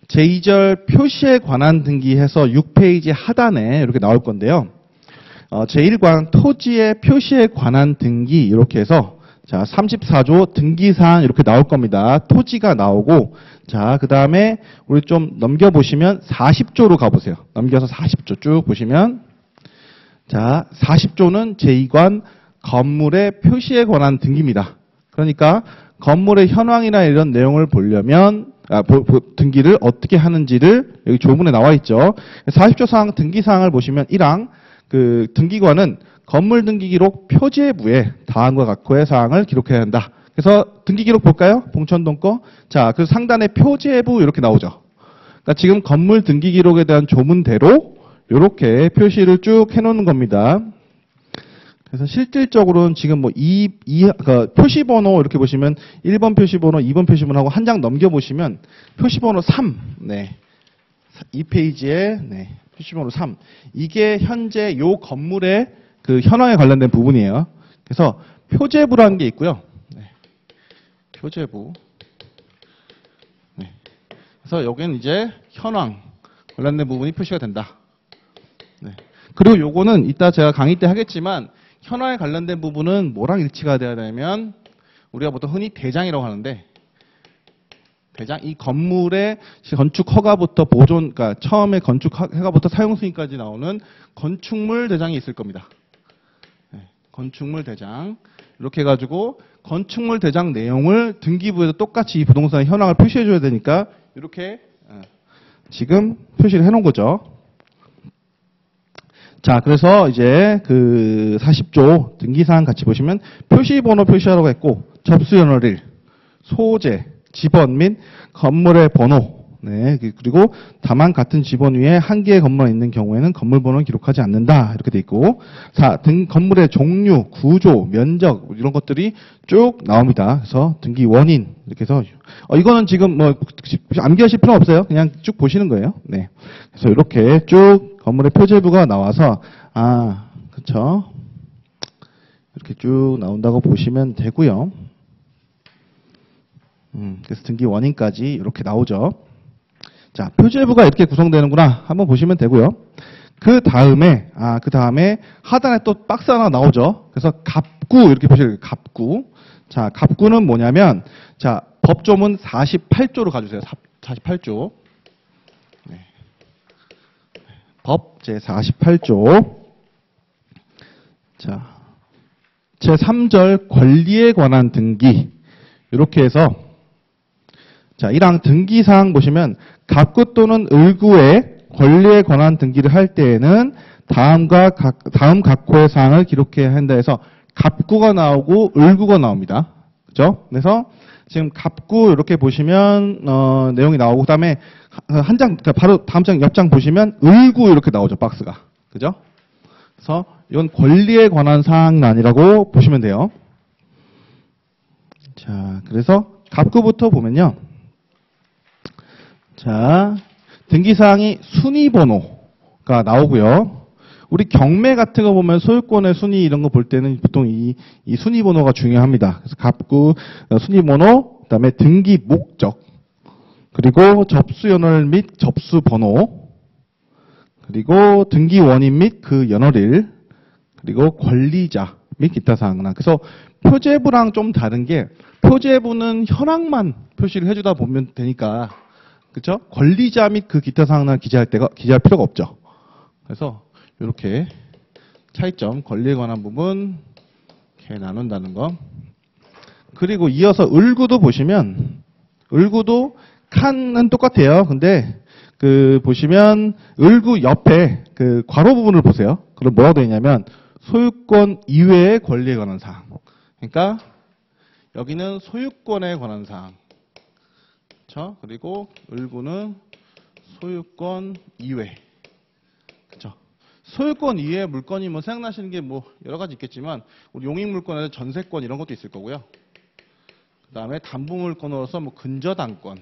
제2절 표시에 관한 등기해서 6페이지 하단에 이렇게 나올 건데요. 제1관 토지의 표시에 관한 등기 이렇게 해서 자, 34조 등기사항 이렇게 나올 겁니다. 토지가 나오고 자, 그다음에 우리 좀 넘겨 보시면 40조로 가 보세요. 넘겨서 40조 쭉 보시면 자, 40조는 제2관 건물의 표시에 관한 등기입니다. 그러니까 건물의 현황이나 이런 내용을 보려면 등기를 어떻게 하는지를 여기 조문에 나와 있죠. 40조 사항 등기사항을 보시면 1항 그 등기관은 건물 등기 기록 표제부에 다음과 같고의 사항을 기록해야 한다. 그래서 등기 기록 볼까요? 봉천동 거. 자, 그 상단에 표제부 이렇게 나오죠. 그러니까 지금 건물 등기 기록에 대한 조문대로 이렇게 표시를 쭉 해놓는 겁니다. 그래서 실질적으로는 지금 표시번호 이렇게 보시면 1번 표시번호, 2번 표시번호하고 한 장 넘겨보시면 표시번호 3, 네. 2페이지에, 네. 표시번호 3. 이게 현재 요 건물의 그 현황에 관련된 부분이에요. 그래서 표제부라는 게 있고요. 네. 표제부. 네. 그래서 여기는 이제 현황 관련된 부분이 표시가 된다. 네. 그리고 요거는 이따 제가 강의 때 하겠지만 현황에 관련된 부분은 뭐랑 일치가 돼야 되냐면 우리가 보통 흔히 대장이라고 하는데 대장 이 건물의 건축 허가부터 보존 그러니까 처음에 건축 허가부터 사용 승인까지 나오는 건축물 대장이 있을 겁니다. 네, 건축물 대장 이렇게 해가지고 건축물 대장 내용을 등기부에서 똑같이 이 부동산의 현황을 표시해 줘야 되니까 이렇게 지금 표시를 해놓은 거죠. 자, 그래서 이제 그 40조 등기사항 같이 보시면 표시번호 표시하라고 했고 접수연월일, 소재, 지번 및 건물의 번호, 네, 그리고 다만 같은 지번 위에 한 개의 건물이 있는 경우에는 건물 번호는 기록하지 않는다 이렇게 돼 있고 자, 건물의 종류, 구조, 면적 이런 것들이 쭉 나옵니다. 그래서 등기 원인 이렇게 해서 이거는 지금 뭐 암기하실 필요 없어요. 그냥 쭉 보시는 거예요. 네, 그래서 이렇게 쭉 건물의 표제부가 나와서 그렇죠. 이렇게 쭉 나온다고 보시면 되고요. 그래서 등기 원인까지 이렇게 나오죠. 자, 표제부가 이렇게 구성되는구나 한번 보시면 되고요. 그 다음에 하단에 또 박스 하나 나오죠. 그래서 갑구 이렇게 보시면 돼요. 갑구. 자, 갑구는 뭐냐면 자, 법조문 48조로 가주세요. 48조. 법 제48조. 자, 제3절 권리에 관한 등기. 이렇게 해서, 자, 1항 등기사항 보시면, 갑구 또는 을구의 권리에 관한 등기를 할 때에는 다음 각호의 사항을 기록해야 한다 해서 갑구가 나오고 을구가 나옵니다. 그죠? 그래서 지금 갑구 이렇게 보시면, 내용이 나오고, 그 다음에 한 장, 그러니까 바로 다음 장, 옆 장 보시면 을구 이렇게 나오죠, 박스가. 그죠? 그래서 이건 권리에 관한 사항란이라고 보시면 돼요. 자, 그래서 갑구부터 보면요. 자, 등기사항이 순위번호가 나오고요. 우리 경매 같은 거 보면 소유권의 순위 이런 거 볼 때는 보통 이 순위번호가 중요합니다. 그래서 갑구 순위번호, 그 다음에 등기 목적, 그리고 접수연월 및 접수번호, 그리고 등기 원인 및 그 연월일, 그리고 권리자 및 기타 사항란. 그래서 표제부랑 좀 다른 게 표제부는 현황만 표시를 해주다 보면 되니까, 그렇죠? 권리자 및 그 기타 사항란 기재할 필요가 없죠. 그래서 이렇게 차이점, 권리에 관한 부분 이렇게 나눈다는 거. 그리고 이어서 을구도 보시면, 을구도 칸은 똑같아요. 근데 그 보시면 을구 옆에 그 괄호 부분을 보세요. 그럼 뭐라고 되어 있냐면 소유권 이외의 권리에 관한 사항. 그러니까 여기는 소유권에 관한 사항. 그렇죠? 그리고 을구는 소유권 이외. 그렇죠? 소유권 이외의 물건이 뭐 생각나시는 게 뭐 여러 가지 있겠지만 우리 용익 물건에서 전세권 이런 것도 있을 거고요. 그다음에 담보 물건으로서 뭐 근저당권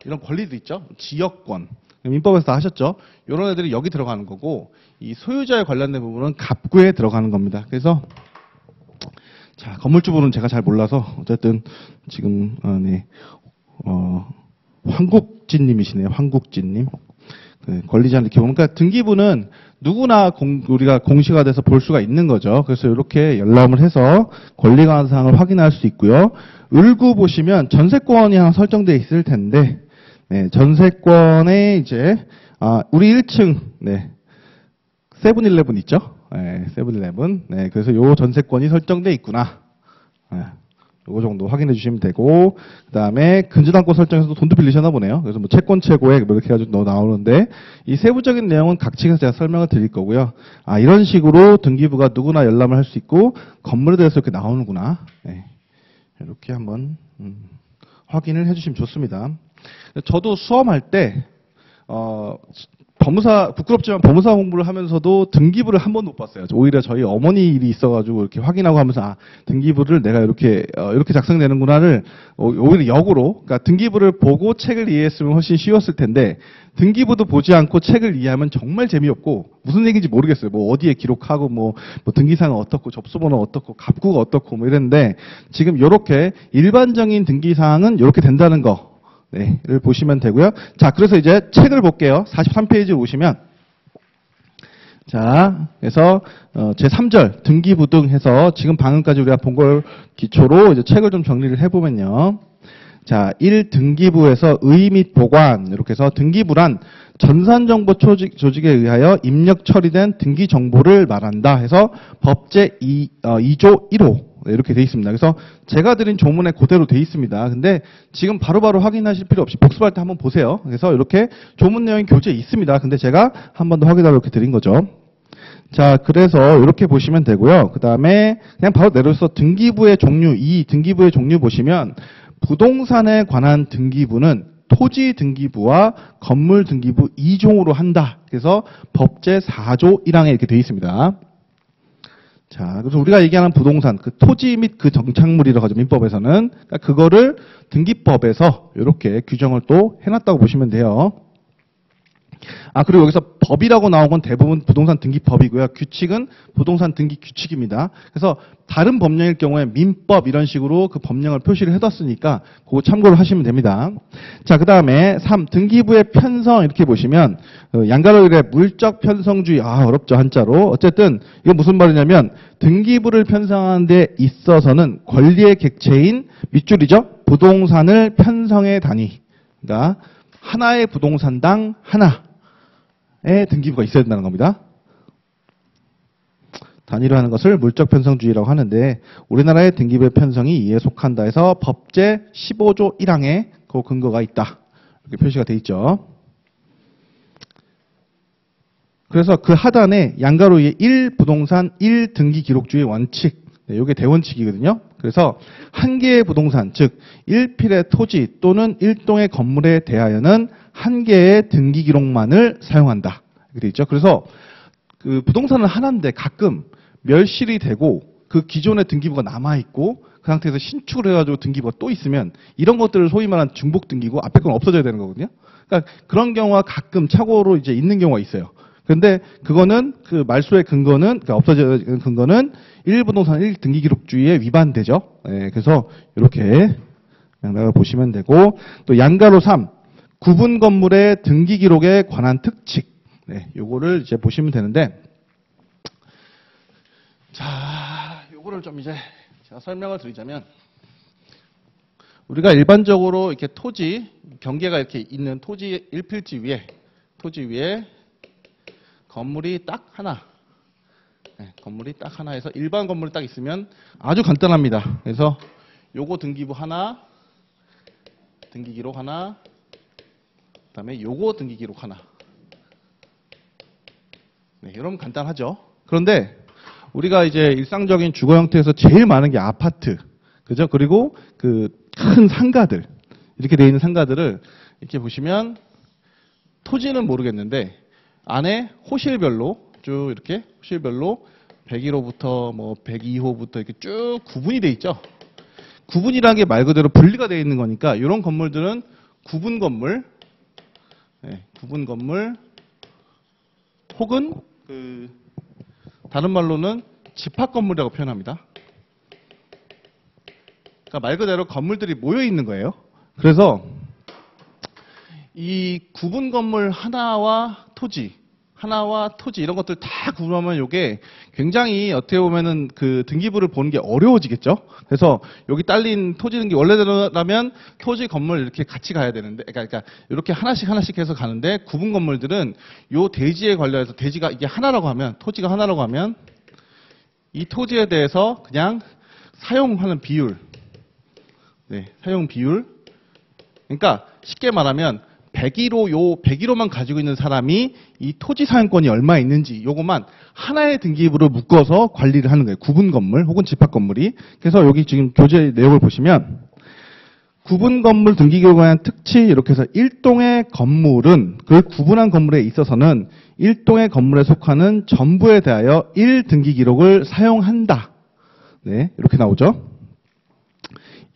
이런 권리도 있죠. 지역권. 민법에서 다 하셨죠. 이런 애들이 여기 들어가는 거고 이 소유자에 관련된 부분은 갑구에 들어가는 겁니다. 그래서 자, 건물주부는 제가 잘 몰라서 어쨌든 지금 황국진님이시네요. 황국진님. 네, 권리자한테 기본. 그러니까 등기부는 누구나 우리가 공시가 돼서 볼 수가 있는 거죠. 그래서 이렇게 열람을 해서 권리에 관한 사항을 확인할 수 있고요. 을구 보시면 전세권이 하나 설정되어 있을 텐데, 네, 전세권에 이제 우리 1층 세븐일레븐 있죠? 네, 세븐일레븐. 네, 그래서 요 전세권이 설정되어 있구나. 네, 요거 정도 확인해 주시면 되고, 그 다음에 근저당권 설정에서도 돈도 빌리셨나 보네요. 그래서 뭐 채권 최고액 이렇게 해가지고 나오는데, 이 세부적인 내용은 각 층에서 제가 설명을 드릴 거고요. 이런 식으로 등기부가 누구나 열람을 할 수 있고, 건물에 대해서 이렇게 나오는구나. 네, 이렇게 한번 확인을 해주시면 좋습니다. 저도 수험할 때 부끄럽지만 법무사 공부를 하면서도 등기부를 한 번도 못 봤어요. 오히려 저희 어머니 일이 있어가지고 이렇게 확인하고 하면서 등기부를 내가 이렇게 작성되는구나를 오히려 역으로, 그러니까 등기부를 보고 책을 이해했으면 훨씬 쉬웠을 텐데 등기부도 보지 않고 책을 이해하면 정말 재미없고 무슨 얘기인지 모르겠어요. 뭐 어디에 기록하고 뭐 등기사항은 어떻고 접수번호 어떻고 갑구가 어떻고 뭐 이랬는데 지금 이렇게 일반적인 등기사항은 이렇게 된다는 거. 네, 를 보시면 되고요. 자, 그래서 이제 책을 볼게요. 43페이지에 오시면. 자, 그래서, 제3절 등기부 등 해서 지금 방금까지 우리가 본 걸 기초로 이제 책을 좀 정리를 해보면요. 자, 1. 등기부에서 의 및 보관. 이렇게 해서 등기부란 전산정보 조직에 의하여 입력 처리된 등기 정보를 말한다 해서 법제 2조 1호. 이렇게 돼 있습니다. 그래서 제가 드린 조문에 그대로 돼 있습니다. 근데 지금 바로바로 확인하실 필요 없이 복습할 때 한번 보세요. 그래서 이렇게 조문 내용이 교재에 있습니다. 근데 제가 한 번 더 확인하려고 이렇게 드린 거죠. 자, 그래서 이렇게 보시면 되고요. 그 다음에 그냥 바로 내려서 등기부의 종류, 이 등기부의 종류 보시면 부동산에 관한 등기부는 토지 등기부와 건물 등기부 2종으로 한다. 그래서 법제 4조 1항에 이렇게 돼 있습니다. 자, 그래서 우리가 얘기하는 부동산, 그 토지 및 그 정착물이라고 하죠. 민법에서는. 그러니까 그거를 등기법에서 이렇게 규정을 또 해놨다고 보시면 돼요. 그리고 여기서 법이라고 나온 건 대부분 부동산 등기법이고요. 규칙은 부동산 등기 규칙입니다. 그래서 다른 법령일 경우에 민법 이런 식으로 그 법령을 표시를 해뒀으니까 그거 참고를 하시면 됩니다. 자, 그 다음에 3. 등기부의 편성 이렇게 보시면 양가로일의 물적 편성주의 어렵죠 한자로. 어쨌든 이건 무슨 말이냐면 등기부를 편성하는 데 있어서는 권리의 객체인 밑줄이죠. 부동산을 편성해 다니. 그러니까 하나의 부동산당 하나. 등기부가 있어야 된다는 겁니다. 단위로하는 것을 물적 편성주의라고 하는데 우리나라의 등기부의 편성이 이에 속한다 해서 법제 15조 1항에 그 근거가 있다. 이렇게 표시가 돼 있죠. 그래서 그 하단에 양가로 위에 1부동산 1등기기록주의 원칙, 이게 대원칙이거든요. 그래서 한 개의 부동산, 즉 1필의 토지 또는 1동의 건물에 대하여는 한 개의 등기기록만을 사용한다. 이렇게 돼 있죠. 그래서 그 부동산은 하나인데 가끔 멸실이 되고 그 기존의 등기부가 남아있고 그 상태에서 신축을 해가지고 등기부가 또 있으면 이런 것들을 소위 말하는 중복 등기고 앞에 건 없어져야 되는 거거든요. 그러니까 그런 경우가 가끔 착오로 이제 있는 경우가 있어요. 그런데 그거는 그 말소의 근거는 그러니까 없어지는 근거는 1부동산 1등기기록주의에 위반되죠. 네, 그래서 이렇게 양락을 보시면 되고 또 양가로 3 구분 건물의 등기기록에 관한 특칙. 네, 요거를 이제 보시면 되는데 자, 요거를 좀 이제 제가 설명을 드리자면 우리가 일반적으로 이렇게 토지 경계가 이렇게 있는 토지 1필지 위에 토지 위에 건물이 딱 하나 건물이 딱 하나 해서 일반 건물이 딱 있으면 아주 간단합니다. 그래서 요거 등기부 하나 등기기록 하나 그다음에 요거 등기기록 하나 네, 이러면 간단하죠. 그런데 우리가 이제 일상적인 주거 형태에서 제일 많은 게 아파트, 그죠? 그리고 그 큰 상가들, 이렇게 돼 있는 상가들을 이렇게 보시면 토지는 모르겠는데 안에 호실별로 쭉 이렇게 호실별로 101호부터 뭐 102호부터 이렇게 쭉 구분이 돼 있죠. 구분이라는 게 말 그대로 분리가 되어 있는 거니까 이런 건물들은 구분 건물, 네, 구분 건물 혹은 그 다른 말로는 집합 건물이라고 표현합니다. 그러니까 말 그대로 건물들이 모여 있는 거예요. 그래서 이 구분 건물 하나와 토지 이런 것들 다 구분하면 이게 굉장히 어떻게 보면은 그 등기부를 보는 게 어려워지겠죠. 그래서 여기 딸린 토지 등기 원래대로라면 토지 건물 이렇게 같이 가야 되는데, 그러니까 이렇게 하나씩 해서 가는데 구분 건물들은 요 대지에 관련해서 대지가 이게 하나라고 하면 토지가 하나라고 하면 이 토지에 대해서 그냥 사용하는 비율, 네, 사용 비율. 그러니까 쉽게 말하면 101호만 가지고 있는 사람이 이 토지 사용권이 얼마 있는지 요것만 하나의 등기부로 묶어서 관리를 하는 거예요. 구분 건물 혹은 집합 건물이. 그래서 여기 지금 교재 내용을 보시면 구분 건물 등기기록에 관한 특치 이렇게 해서 일동의 건물은 그 구분한 건물에 있어서는 일동의 건물에 속하는 전부에 대하여 1등기기록을 사용한다. 네, 이렇게 나오죠.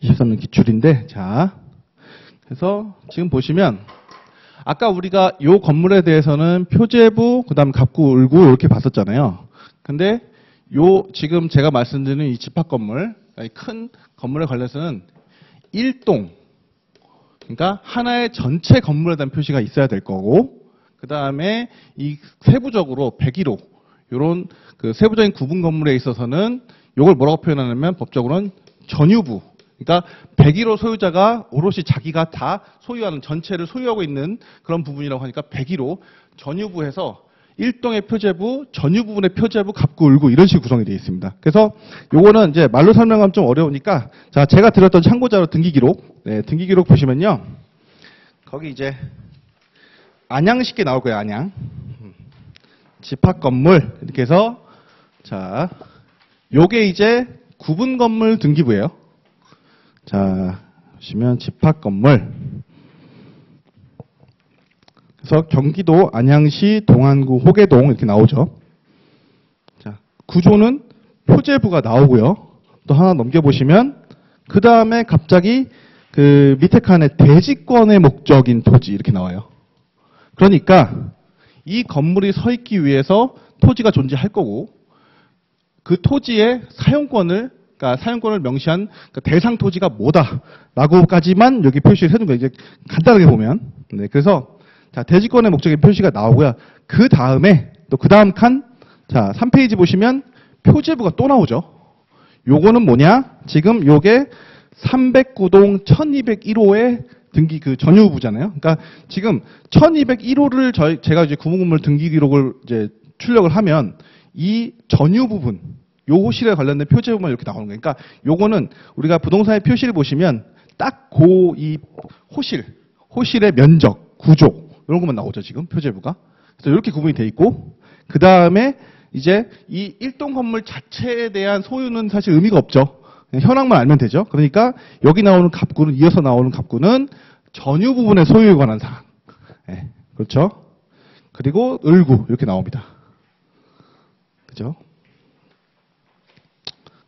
23년 기출인데 자, 그래서 지금 보시면 아까 우리가 요 건물에 대해서는 표제부, 그다음 갑구, 을구 이렇게 봤었잖아요. 근데 요 지금 제가 말씀드리는 이 집합 건물, 큰 건물에 관해서는 1동, 그러니까 하나의 전체 건물에 대한 표시가 있어야 될 거고, 그다음에 이 세부적으로 101호 요런 그 세부적인 구분 건물에 있어서는 요걸 뭐라고 표현하냐면 법적으로는 전유부. 그러니까 101호 소유자가 오롯이 자기가 다 소유하는 전체를 소유하고 있는 그런 부분이라고 하니까 101호 전유부에서 1동의 표제부, 전유 부분의 표제부, 갑구, 을구 이런 식으로 구성이 되어 있습니다. 그래서 요거는 이제 말로 설명하면 좀 어려우니까 자, 제가 드렸던 참고자료 등기기록, 네, 등기기록 보시면요. 거기 이제 안양시계 나올 거예요. 안양. 집합 건물 이렇게 해서 자, 요게 이제 구분 건물 등기부예요. 자, 보시면 집합 건물. 그래서 경기도 안양시 동안구 호계동 이렇게 나오죠. 자, 구조는 표제부가 나오고요. 또 하나 넘겨보시면 그 다음에 갑자기 그 밑에 칸에 대지권의 목적인 토지 이렇게 나와요. 그러니까 이 건물이 서 있기 위해서 토지가 존재할 거고 그 토지의 사용권을 그러니까 사용권을 명시한 그 대상 토지가 뭐다라고까지만 여기 표시를 해둔 거예요. 이제 간단하게 보면. 네, 그래서 자, 대지권의 목적의 표시가 나오고요. 그 다음에 또 그 다음 칸, 자, 3페이지 보시면 표제부가 또 나오죠. 요거는 뭐냐? 지금 요게 309동 1201호의 등기 그 전유부잖아요. 그러니까 지금 1201호를 제가 이제 구분건물 등기 기록을 이제 출력을 하면 이 전유 부분, 요 호실에 관련된 표제부만 이렇게 나오는 거예요. 그러니까 요거는 우리가 부동산의 표시를 보시면 딱 이 호실의 면적, 구조 이런 것만 나오죠 지금 표제부가. 그래서 이렇게 구분이 돼 있고 그 다음에 이제 이 일동 건물 자체에 대한 소유는 사실 의미가 없죠. 그냥 현황만 알면 되죠. 그러니까 여기 나오는 갑구는 이어서 나오는 갑구는 전유 부분의 소유에 관한 사항. 네, 그렇죠. 그리고 을구 이렇게 나옵니다. 그죠?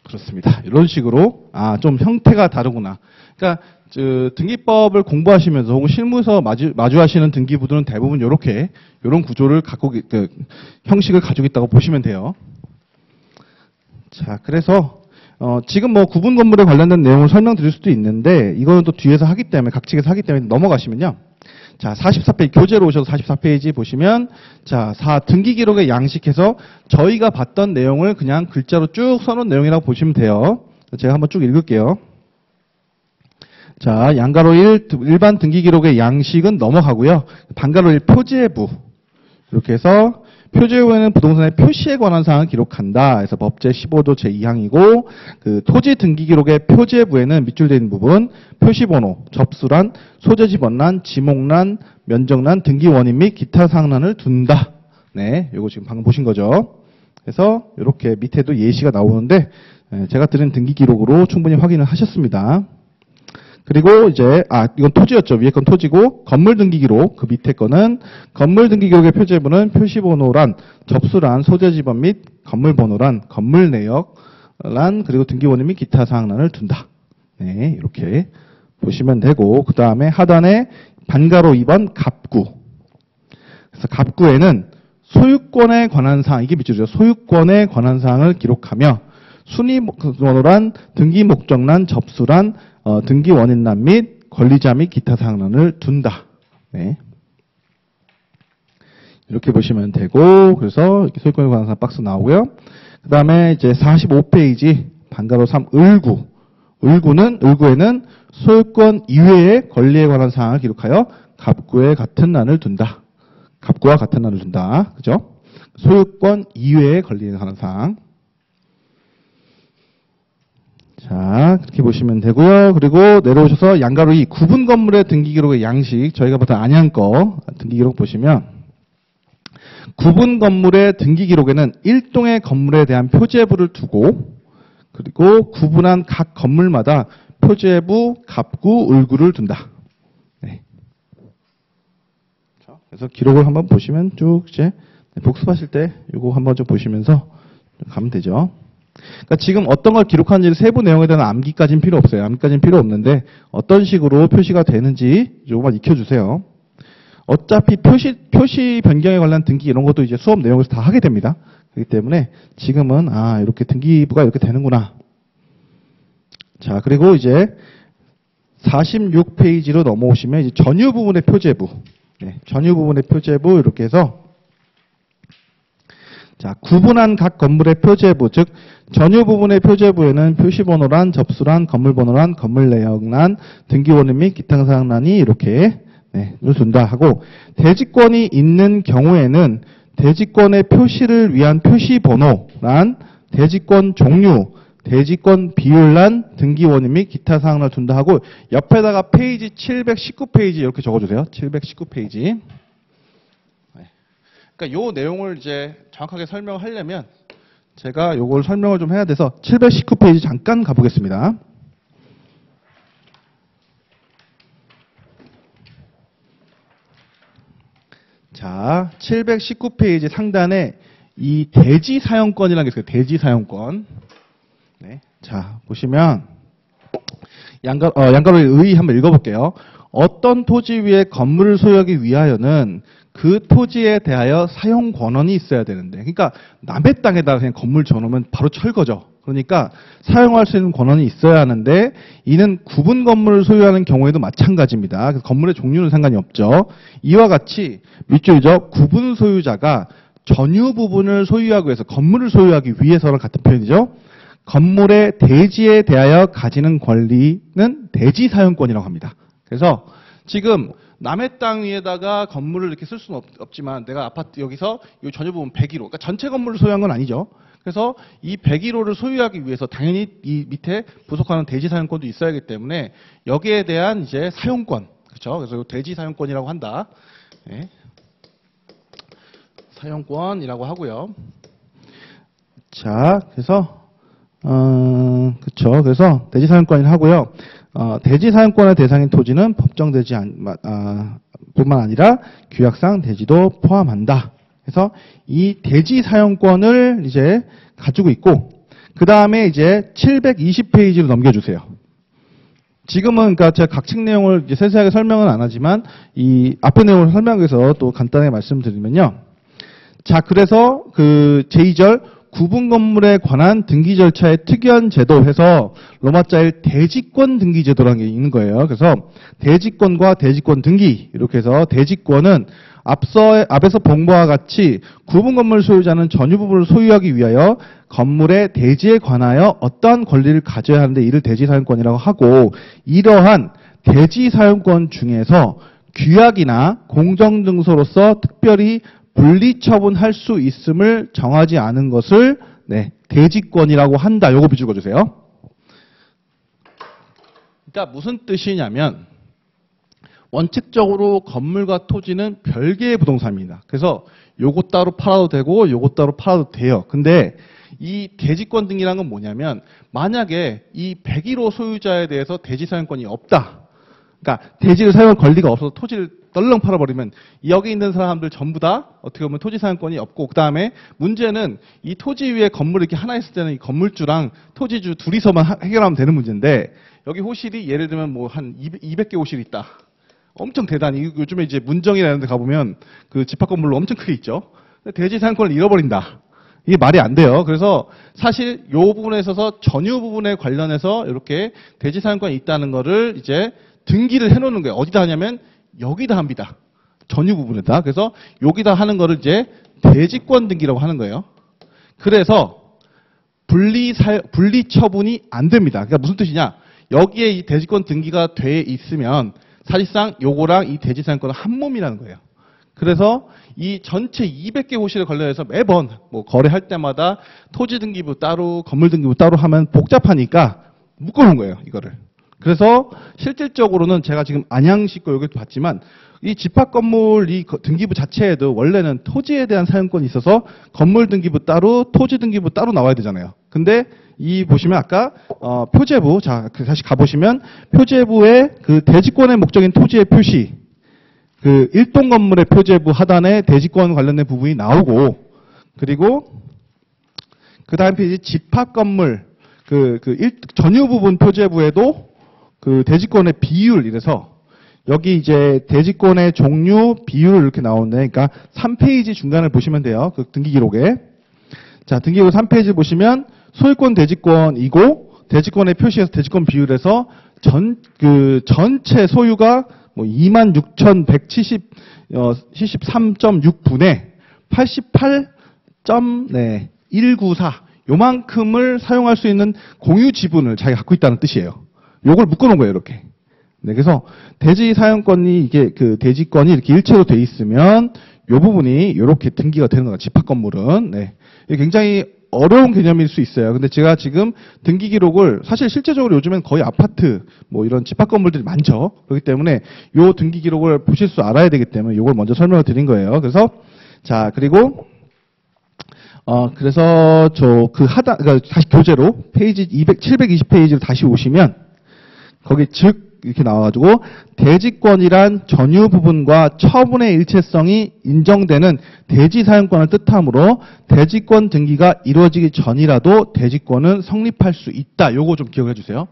그렇습니다. 이런 식으로 좀 형태가 다르구나. 그러니까 등기법을 공부하시면서 혹은 실무에서 마주하시는 등기부들은 대부분 이런 구조를 갖고 형식을 가지고 있다고 보시면 돼요. 자, 그래서 지금 뭐 구분 건물에 관련된 내용을 설명드릴 수도 있는데 이거는 또 뒤에서 하기 때문에 각 측에서 하기 때문에 넘어가시면요. 자, 44페이지 교재로 오셔서 44페이지 보시면 자, 등기 기록에 양식해서 저희가 봤던 내용을 그냥 글자로 쭉 써놓은 내용이라고 보시면 돼요. 제가 한번 쭉 읽을게요. 자, 양가로 1 일반 등기 기록의 양식은 넘어가고요. 반가로 1 표제부 이렇게 해서 표제부에는 부동산의 표시에 관한 사항을 기록한다. 그래서 법제 15조 제2항이고 그 토지 등기 기록의 표제부에는 밑줄 되어 있는 부분 표시번호, 접수란, 소재지번란, 지목란, 면적란, 등기 원인 및 기타 사항란을 둔다. 네, 이거 지금 방금 보신 거죠. 그래서 이렇게 밑에도 예시가 나오는데 제가 드린 등기 기록으로 충분히 확인을 하셨습니다. 그리고 이제 이건 토지였죠. 위에 건 토지고 건물 등기 기록 그 밑에 거는 건물 등기 기록의 표제부는 표시번호란, 접수란, 소재지번 및 건물 번호란, 건물 내역란 그리고 등기 원인 및 기타 사항란을 둔다. 네, 이렇게 보시면 되고 그 다음에 하단에 반가로 2번 갑구. 그래서 갑구에는 소유권에 관한 사항 이게 밑줄이죠. 소유권에 관한 사항을 기록하며 순위 번호란, 등기 목적란, 접수란 등기 원인란 및 권리자 및 기타 사항란을 둔다. 네. 이렇게 보시면 되고, 그래서 이렇게 소유권에 관한 사항 박스 나오고요. 그 다음에 이제 45페이지, 반가로 3, 을구. 을구에는 소유권 이외의 권리에 관한 사항을 기록하여 갑구에 같은 란을 둔다. 갑구와 같은 란을 둔다. 그죠? 소유권 이외의 권리에 관한 사항. 자, 그렇게 보시면 되고요. 그리고 내려오셔서 양가로 2 구분 건물의 등기 기록의 양식 저희가 봤던 안양 거 등기 기록 보시면 구분 건물의 등기 기록에는 일동의 건물에 대한 표제부를 두고 그리고 구분한 각 건물마다 표제부, 갑구, 을구를 둔다. 네. 그래서 기록을 한번 보시면 쭉 이제 복습하실 때 이거 한번 좀 보시면서 가면 되죠. 그러니까 지금 어떤 걸 기록하는지 세부 내용에 대한 암기까지는 필요 없어요. 암기까지는 필요 없는데 어떤 식으로 표시가 되는지 조금만 익혀주세요. 어차피 표시 변경에 관한 등기 이런 것도 이제 수업 내용에서 다 하게 됩니다. 그렇기 때문에 지금은 이렇게 등기부가 이렇게 되는구나. 자, 그리고 이제 46페이지로 넘어오시면 이제 전유 부분의 표제부. 네, 전유 부분의 표제부 이렇게 해서 자, 구분한 각 건물의 표제부, 즉 전유 부분의 표제부에는 표시번호란, 접수란, 건물번호란, 건물 내역란, 등기원인 및 기타 사항란이 이렇게 둔다 하고 대지권이 있는 경우에는 대지권의 표시를 위한 표시번호란, 대지권 종류, 대지권 비율란, 등기원인 및 기타 사항을 둔다 하고 옆에다가 페이지 719페이지 이렇게 적어주세요. 719페이지. 그러니까 요 내용을 이제 정확하게 설명하려면 제가 요걸 설명을 좀 해야 돼서 719페이지 잠깐 가보겠습니다. 자, 719페이지 상단에 이 대지 사용권이라는 게 있어요. 대지 사용권. 네. 자, 보시면 양가로의 의 한번 읽어볼게요. 어떤 토지 위에 건물을 소유하기 위하여는 그 토지에 대하여 사용 권한이 있어야 되는데, 그러니까 남의 땅에다가 그냥 건물 지어놓으면 바로 철거죠. 그러니까 사용할 수 있는 권한이 있어야 하는데 이는 구분 건물을 소유하는 경우에도 마찬가지입니다. 그래서 건물의 종류는 상관이 없죠. 이와 같이 밑줄이죠. 구분 소유자가 전유 부분을 소유하기 위해서 건물을 소유하기 위해서랑 같은 표현이죠. 건물의 대지에 대하여 가지는 권리는 대지 사용권이라고 합니다. 그래서 지금 남의 땅 위에다가 건물을 이렇게 쓸 수는 없지만 내가 아파트 여기서 이 전유 부분 101호, 그러니까 전체 건물을 소유한 건 아니죠. 그래서 이 101호를 소유하기 위해서 당연히 이 밑에 부속하는 대지 사용권도 있어야 하기 때문에 여기에 대한 이제 사용권, 그렇죠? 그래서 대지 사용권이라고 한다. 네. 사용권이라고 하고요. 자, 그래서 그렇죠. 그래서 대지 사용권을 하고요. 대지 사용권의 대상인 토지는 법정 대지 뿐만 아니라 규약상 대지도 포함한다. 그래서 이 대지 사용권을 이제 가지고 있고, 그 다음에 이제 720페이지로 넘겨주세요. 지금은 그러니까 제가 각 책 내용을 이제 세세하게 설명은 안 하지만 이 앞의 내용을 설명하기 위해서 또 간단하게 말씀드리면요. 자, 그래서 그 제2절 구분 건물에 관한 등기 절차의 특이한 제도 해서 로마자일 대지권 등기 제도라는 게 있는 거예요. 그래서 대지권과 대지권 등기 이렇게 해서 대지권은 앞에서 본 바와 같이 구분 건물 소유자는 전유 부분을 소유하기 위하여 건물의 대지에 관하여 어떠한 권리를 가져야 하는데 이를 대지 사용권이라고 하고, 이러한 대지 사용권 중에서 규약이나 공정증서로서 특별히 분리처분할 수 있음을 정하지 않은 것을 대지권이라고 한다. 요거 비추어주세요. 그러니까 무슨 뜻이냐면 원칙적으로 건물과 토지는 별개의 부동산입니다. 그래서 요거 따로 팔아도 되고 요거 따로 팔아도 돼요. 근데 이 대지권 등이라는 건 뭐냐면 만약에 이 101호 소유자에 대해서 대지 사용권이 없다. 그러니까 대지를 사용할 권리가 없어서 토지를 널렁 팔아버리면 여기 있는 사람들 전부 다 어떻게 보면 토지 사용권이 없고, 그 다음에 문제는 이 토지 위에 건물이 이렇게 하나 있을 때는 이 건물주랑 토지주 둘이서만 해결하면 되는 문제인데, 여기 호실이 예를 들면 뭐 한 200개 호실이 있다. 엄청 대단히 요즘에 이제 문정이라는 데 가보면 그 집합 건물로 엄청 크게 있죠. 대지 사용권을 잃어버린다. 이게 말이 안 돼요. 그래서 사실 이 부분에 있어서 전유 부분에 관련해서 이렇게 대지 사용권이 있다는 거를 이제 등기를 해놓는 거예요. 어디다 하냐면 여기다 합니다. 전유 부분에다. 그래서 여기다 하는 거를 이제 대지권 등기라고 하는 거예요. 그래서 분리 처분이 안 됩니다. 그러니까 무슨 뜻이냐? 여기에 이 대지권 등기가 돼 있으면 사실상 요거랑 이 대지 사용권은 한 몸이라는 거예요. 그래서 이 전체 200개 호실에 관련해서 매번 뭐 거래할 때마다 토지 등기부 따로, 건물 등기부 따로 하면 복잡하니까 묶어놓은 거예요, 이거를. 그래서 실질적으로는 제가 지금 안양시 거 여기 봤지만 이 집합 건물 이 등기부 자체에도 원래는 토지에 대한 사용권이 있어서 건물 등기부 따로, 토지 등기부 따로 나와야 되잖아요. 근데 이 보시면 아까 표제부, 자 다시 가보시면 표제부의 그 대지권의 목적인 토지의 표시, 그 일동 건물의 표제부 하단에 대지권 관련된 부분이 나오고, 그리고 그 다음 페이지 집합 건물 전유 부분 표제부에도 그 대지권의 비율 이래서 여기 이제 대지권의 종류 비율 이렇게 나오는데, 그러니까 3페이지 중간을 보시면 돼요. 그 등기 기록에. 자, 등기 기록 3페이지 보시면 소유권 대지권이고 대지권의 표시에서 대지권 비율에서 전체 소유가 뭐 26,173.6분의 88.194 요만큼을 사용할 수 있는 공유 지분을 자기가 갖고 있다는 뜻이에요. 요걸 묶어놓은 거예요, 이렇게. 네, 그래서 대지 사용권이 이게 그 대지권이 이렇게 일체로 돼 있으면 요 부분이 이렇게 등기가 되는 거예요. 집합 건물은. 네. 이게 굉장히 어려운 개념일 수 있어요. 근데 제가 지금 등기 기록을 사실 실제적으로 요즘엔 거의 아파트 뭐 이런 집합 건물들이 많죠. 그렇기 때문에 요 등기 기록을 보실 줄 알아야 되기 때문에 요걸 먼저 설명을 드린 거예요. 그래서 자, 그리고 그래서 그러니까 다시 교재로 페이지 720페이지로 다시 오시면 거기 즉 이렇게 나와가지고 대지권이란 전유 부분과 처분의 일체성이 인정되는 대지 사용권을 뜻하므로 대지권 등기가 이루어지기 전이라도 대지권은 성립할 수 있다. 요거 좀 기억해 주세요.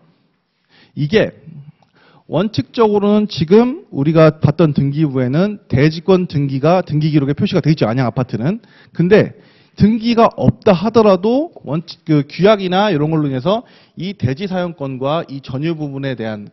이게 원칙적으로는 지금 우리가 봤던 등기부에는 대지권 등기가 등기 기록에 표시가 되어 있죠. 안양 아파트는. 근데 등기가 없다 하더라도 원칙 규약이나 이런 걸로 인해서 이 대지 사용권과 이 전유 부분에 대한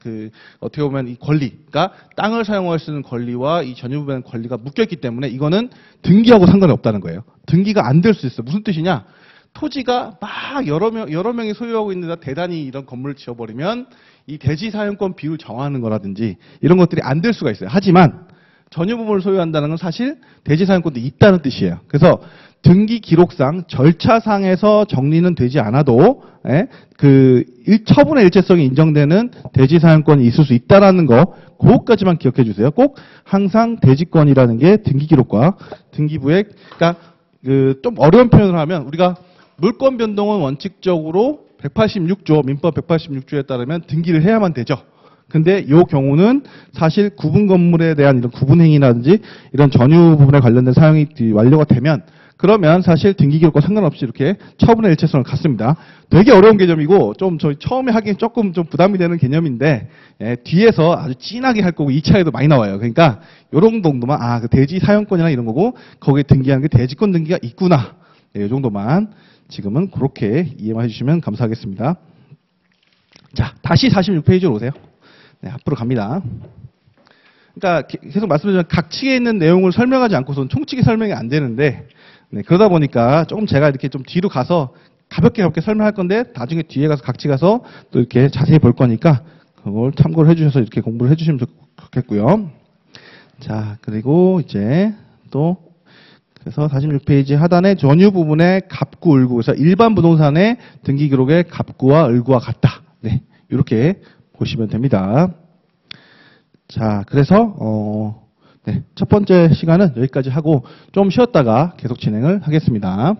어떻게 보면 이 권리, 그러니까 땅을 사용할 수 있는 권리와 이 전유 부분의 권리가 묶여 있기 때문에 이거는 등기하고 상관이 없다는 거예요. 등기가 안 될 수 있어. 무슨 뜻이냐? 토지가 막 여러 명이 소유하고 있는데 대단히 이런 건물을 지어버리면 이 대지 사용권 비율 정하는 거라든지 이런 것들이 안 될 수가 있어요. 하지만 전유 부분을 소유한다는 건 사실 대지 사용권도 있다는 뜻이에요. 그래서 등기 기록상 절차상에서 정리는 되지 않아도 그 처분의 일체성이 인정되는 대지 사용권이 있을 수 있다라는 거 그것까지만 기억해 주세요. 꼭 항상 대지권이라는 게 등기 기록과 등기부의 그러니까 그 좀 어려운 표현을 하면 우리가 물권 변동은 원칙적으로 186조 민법 186조에 따르면 등기를 해야만 되죠. 근데 이 경우는 사실 구분 건물에 대한 이런 구분 행위라든지 이런 전유 부분에 관련된 사용이 완료가 되면 그러면 사실 등기 기록과 상관없이 이렇게 처분의 일체성을 갖습니다. 되게 어려운 개념이고 좀 저희 처음에 하기엔 조금 좀 부담이 되는 개념인데 뒤에서 아주 진하게 할 거고 2차에도 많이 나와요. 그러니까 요런 정도만 그 대지 사용권이나 이런 거고 거기에 등기하는 게 대지권 등기가 있구나. 이 정도만 지금은 그렇게 이해만 해주시면 감사하겠습니다. 자, 다시 46페이지로 오세요. 네, 앞으로 갑니다. 그러니까 계속 말씀드리면 각칙에 있는 내용을 설명하지 않고서는 총칙이 설명이 안 되는데 그러다 보니까 조금 제가 이렇게 좀 뒤로 가서 가볍게 설명할 건데 나중에 뒤에 가서 각칙 가서 또 이렇게 자세히 볼 거니까 그걸 참고를 해주셔서 이렇게 공부를 해주시면 좋겠고요. 자, 그리고 이제 또 그래서 46페이지 하단에 전유 부분의 갑구, 을구. 그래서 일반 부동산의 등기 기록의 갑구와 을구와 같다. 네, 이렇게 보시면 됩니다. 자, 그래서 첫 번째 시간은 여기까지 하고 좀 쉬었다가 계속 진행을 하겠습니다.